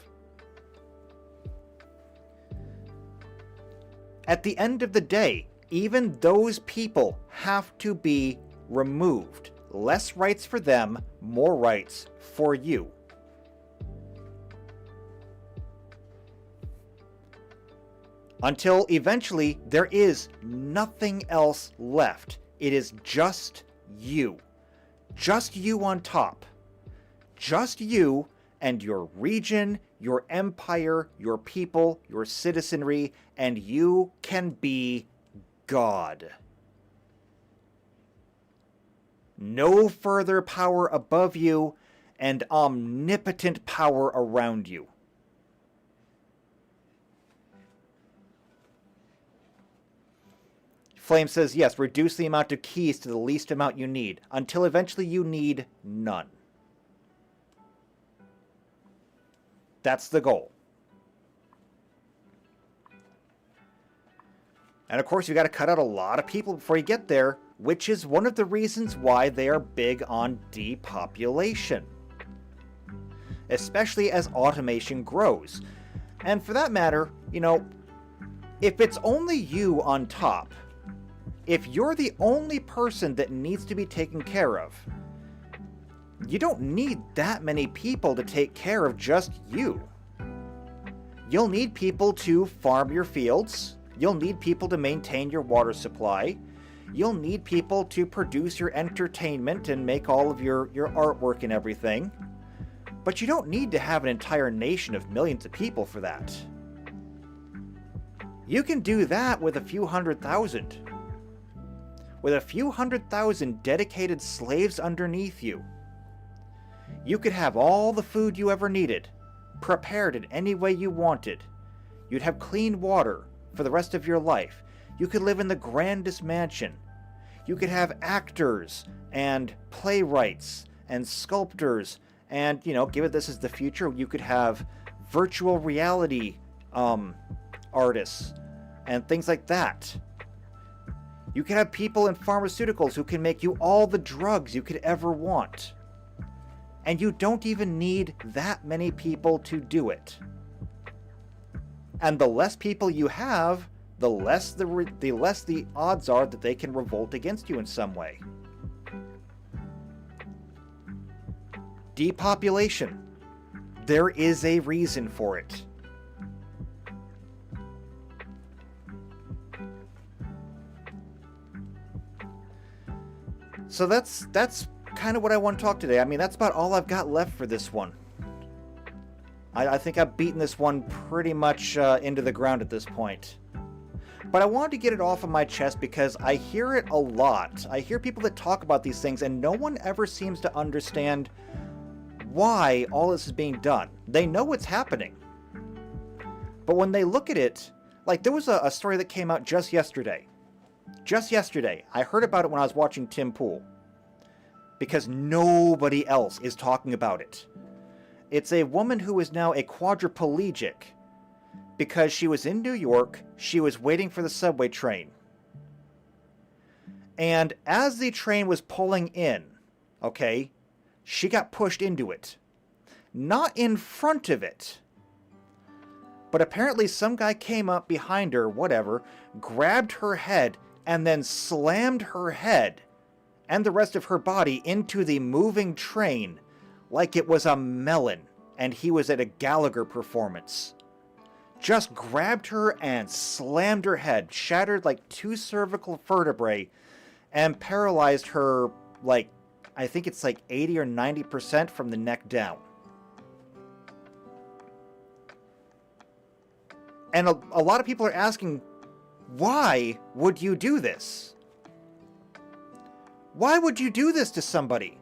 At the end of the day, even those people have to be removed. Less rights for them, more rights for you. Until eventually there is nothing else left. It is just you. Just you on top. Just you and your region, your empire, your people, your citizenry, and you can be God. No further power above you, and omnipotent power around you. Flame says, yes, reduce the amount of keys to the least amount you need, until eventually you need none. That's the goal. And of course, you got to cut out a lot of people before you get there, which is one of the reasons why they are big on depopulation. Especially as automation grows. And for that matter, you know, if it's only you on top, if you're the only person that needs to be taken care of, you don't need that many people to take care of just you. You'll need people to farm your fields. You'll need people to maintain your water supply. You'll need people to produce your entertainment and make all of your artwork and everything. But you don't need to have an entire nation of millions of people for that. You can do that with a few 100,000. With a few 100,000 dedicated slaves underneath you. You could have all the food you ever needed, prepared in any way you wanted. You'd have clean water for the rest of your life. You could live in the grandest mansion. You could have actors and playwrights and sculptors and, you know, given this is the future, you could have virtual reality artists and things like that. You can have people in pharmaceuticals who can make you all the drugs you could ever want. And you don't even need that many people to do it. And the less people you have, the less the odds are that they can revolt against you in some way. Depopulation. There is a reason for it. So that's kind of what I want to talk today. I mean, that's about all I've got left for this one. I think I've beaten this one pretty much into the ground at this point. But I wanted to get it off of my chest because I hear it a lot. I hear people that talk about these things and no one ever seems to understand why all this is being done. They know what's happening. But when they look at it, like there was a story that came out just yesterday. Just yesterday. I heard about it when I was watching Tim Pool. Because nobody else is talking about it. It's a woman who is now a quadriplegic. Because she was in New York, she was waiting for the subway train. And as the train was pulling in, okay, she got pushed into it. Not in front of it. But apparently some guy came up behind her, whatever, grabbed her head, and then slammed her head and the rest of her body into the moving train like it was a melon and he was at a Gallagher performance. Just grabbed her and slammed her head, shattered like 2 cervical vertebrae, and paralyzed her like, I think it's like 80 or 90% from the neck down. And a lot of people are asking, why would you do this? Why would you do this to somebody?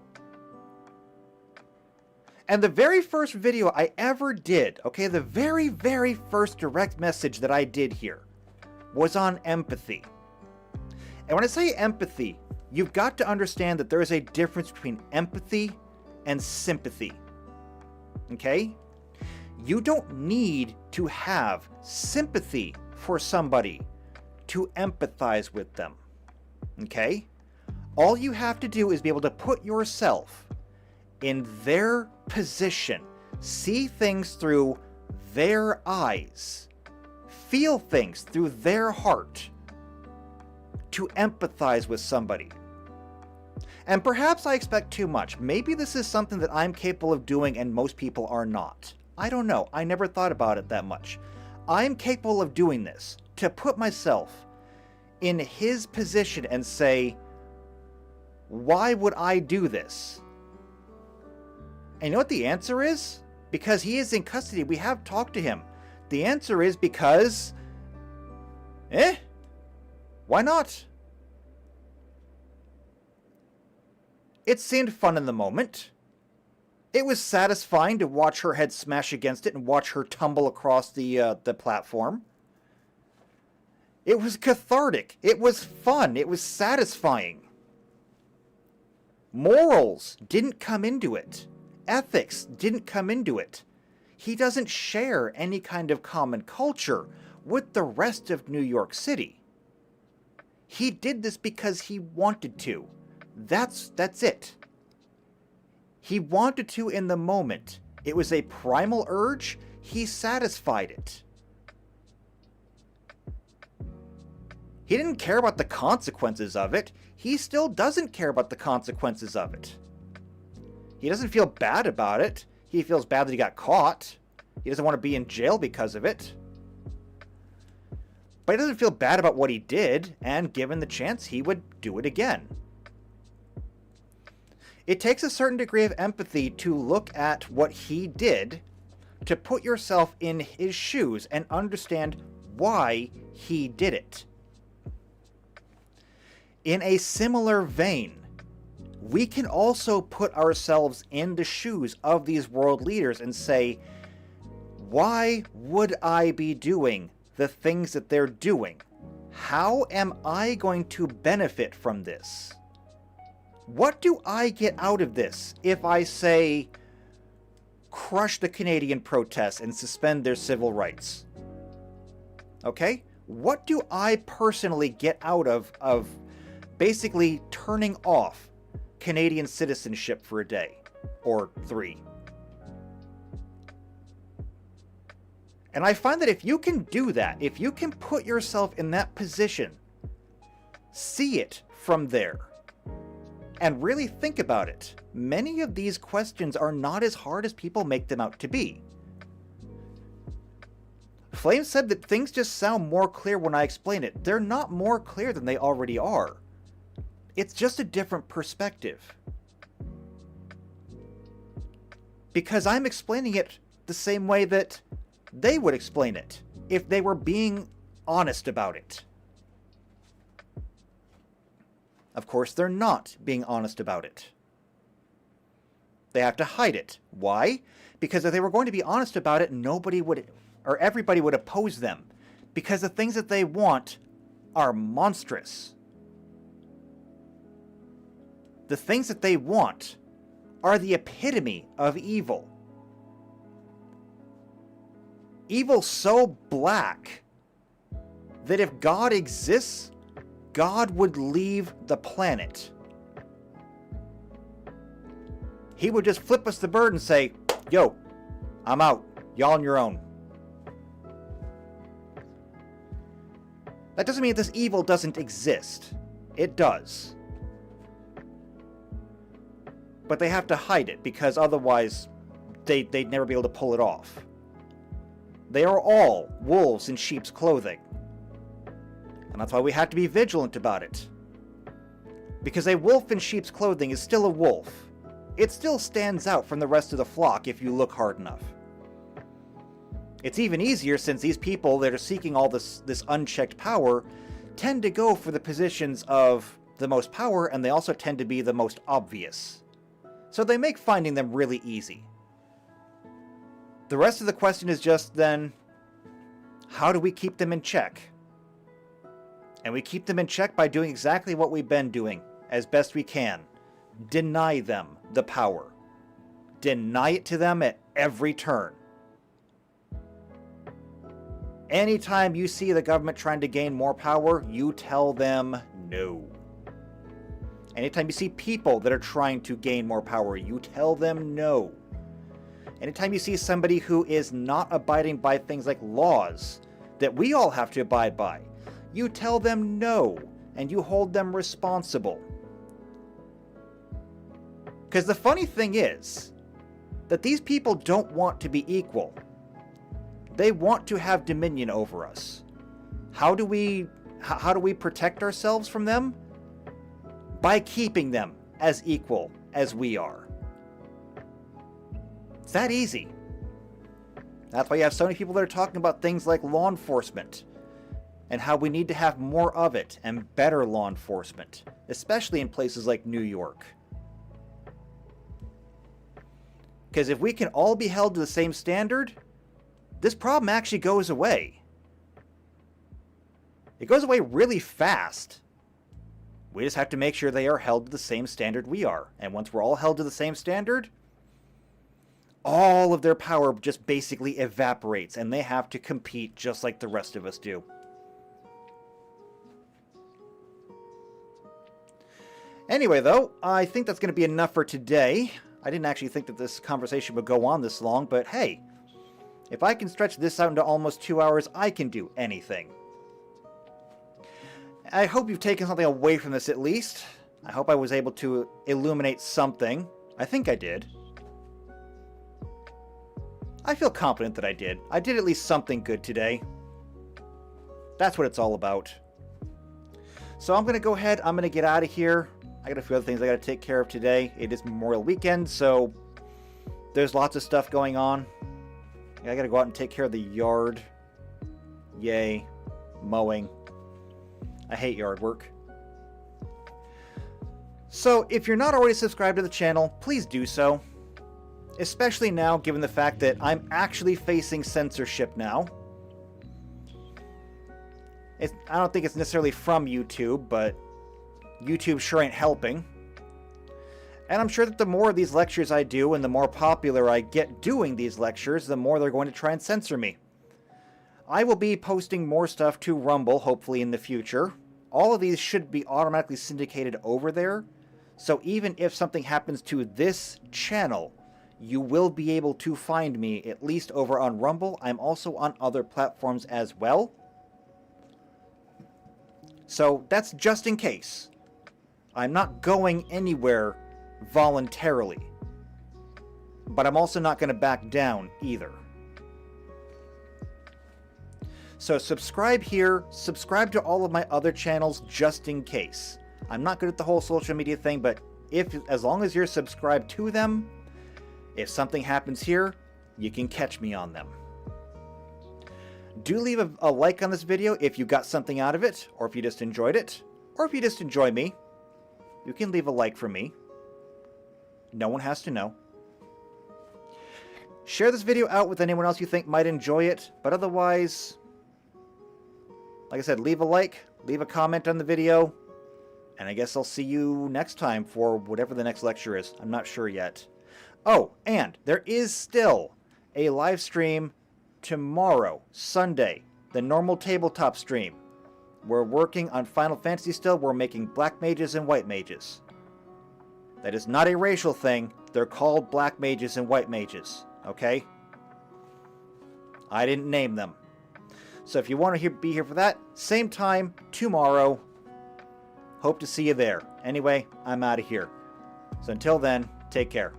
And the very first video I ever did, okay, the very, very first direct message that I did here was on empathy. And when I say empathy, you've got to understand that there is a difference between empathy and sympathy. Okay? You don't need to have sympathy for somebody to empathize with them. Okay? All you have to do is be able to put yourself in their position, see things through their eyes, feel things through their heart, to empathize with somebody. And perhaps I expect too much. Maybe this is something that I'm capable of doing and most people are not. I don't know. I never thought about it that much. I'm capable of doing this, to put myself in his position and say, why would I do this? And you know what the answer is? Because he is in custody. We have talked to him. The answer is because... why not? It seemed fun in the moment. It was satisfying to watch her head smash against it and watch her tumble across the platform. It was cathartic. It was fun. It was satisfying. Morals didn't come into it. Ethics didn't come into it. He doesn't share any kind of common culture with the rest of New York City. He did this because he wanted to. That's it. He wanted to in the moment. It was a primal urge. He satisfied it. He didn't care about the consequences of it. He still doesn't care about the consequences of it. He doesn't feel bad about it. He feels bad that he got caught. He doesn't want to be in jail because of it. But he doesn't feel bad about what he did, and given the chance, he would do it again. It takes a certain degree of empathy to look at what he did, to put yourself in his shoes and understand why he did it. In a similar vein, we can also put ourselves in the shoes of these world leaders and say, why would I be doing the things that they're doing? How am I going to benefit from this? What do I get out of this if I say, crush the Canadian protests and suspend their civil rights? Okay? What do I personally get out of basically turning off Canadian citizenship for a day or 3? And I find that if you can do that, if you can put yourself in that position, see it from there, and really think about it, many of these questions are not as hard as people make them out to be. Flame said that things just sound more clear when I explain it. They're not more clear than they already are. It's just a different perspective. Because I'm explaining it the same way that they would explain it if they were being honest about it. Of course, they're not being honest about it. They have to hide it. Why? Because if they were going to be honest about it, nobody would, or everybody would oppose them. Because the things that they want are monstrous. The things that they want are the epitome of evil. Evil so black that if God exists, God would leave the planet. He would just flip us the bird and say, yo, I'm out. Y'all on your own. That doesn't mean this evil doesn't exist. It does. But they have to hide it because otherwise they'd never be able to pull it off. They are all wolves in sheep's clothing. And that's why we have to be vigilant about it. Because a wolf in sheep's clothing is still a wolf. It still stands out from the rest of the flock if you look hard enough. It's even easier since these people that are seeking all this unchecked power tend to go for the positions of the most power, and they also tend to be the most obvious. So they make finding them really easy. The rest of the question is just then, how do we keep them in check? And we keep them in check by doing exactly what we've been doing as best we can. Deny them the power. Deny it to them at every turn. Anytime you see the government trying to gain more power, you tell them no. Anytime you see people that are trying to gain more power, you tell them no. Anytime you see somebody who is not abiding by things like laws that we all have to abide by, you tell them no, and you hold them responsible. Because the funny thing is that these people don't want to be equal. They want to have dominion over us. How do we protect ourselves from them? By keeping them as equal as we are. It's that easy. That's why you have so many people that are talking about things like law enforcement and how we need to have more of it and better law enforcement, especially in places like New York. Because if we can all be held to the same standard, this problem actually goes away. It goes away really fast. We just have to make sure they are held to the same standard we are. And once we're all held to the same standard, all of their power just basically evaporates, and they have to compete just like the rest of us do. Anyway, though, I think that's going to be enough for today. I didn't actually think that this conversation would go on this long, but hey, if I can stretch this out into almost 2 hours, I can do anything. I hope you've taken something away from this at least. I hope I was able to illuminate something. I think I did. I feel confident that I did. I did at least something good today. That's what it's all about. So I'm going to go ahead. I'm going to get out of here. I got a few other things I got to take care of today. It is Memorial Weekend, so there's lots of stuff going on. I got to go out and take care of the yard. Yay. Mowing. I hate yard work. So if you're not already subscribed to the channel, please do so. Especially now, given the fact that I'm actually facing censorship now. I don't think it's necessarily from YouTube, but YouTube sure ain't helping. And I'm sure that the more of these lectures I do and the more popular I get doing these lectures, the more they're going to try and censor me. I will be posting more stuff to Rumble, hopefully in the future. All of these should be automatically syndicated over there. So even if something happens to this channel, you will be able to find me at least over on Rumble. I'm also on other platforms as well. So that's just in case. I'm not going anywhere voluntarily. But I'm also not going to back down either. So subscribe here, subscribe to all of my other channels just in case. I'm not good at the whole social media thing, but as long as you're subscribed to them, if something happens here, you can catch me on them. Do leave a like on this video if you got something out of it, or if you just enjoyed it, or if you just enjoy me. You can leave a like for me. No one has to know. Share this video out with anyone else you think might enjoy it, but otherwise, like I said, leave a like, leave a comment on the video, and I guess I'll see you next time for whatever the next lecture is. I'm not sure yet. Oh, and there is still a live stream tomorrow, Sunday, the normal tabletop stream. We're working on Final Fantasy still. We're making black mages and white mages. That is not a racial thing. They're called black mages and white mages, okay? I didn't name them. So if you want to be here for that, same time tomorrow. Hope to see you there. Anyway, I'm out of here. So until then, take care.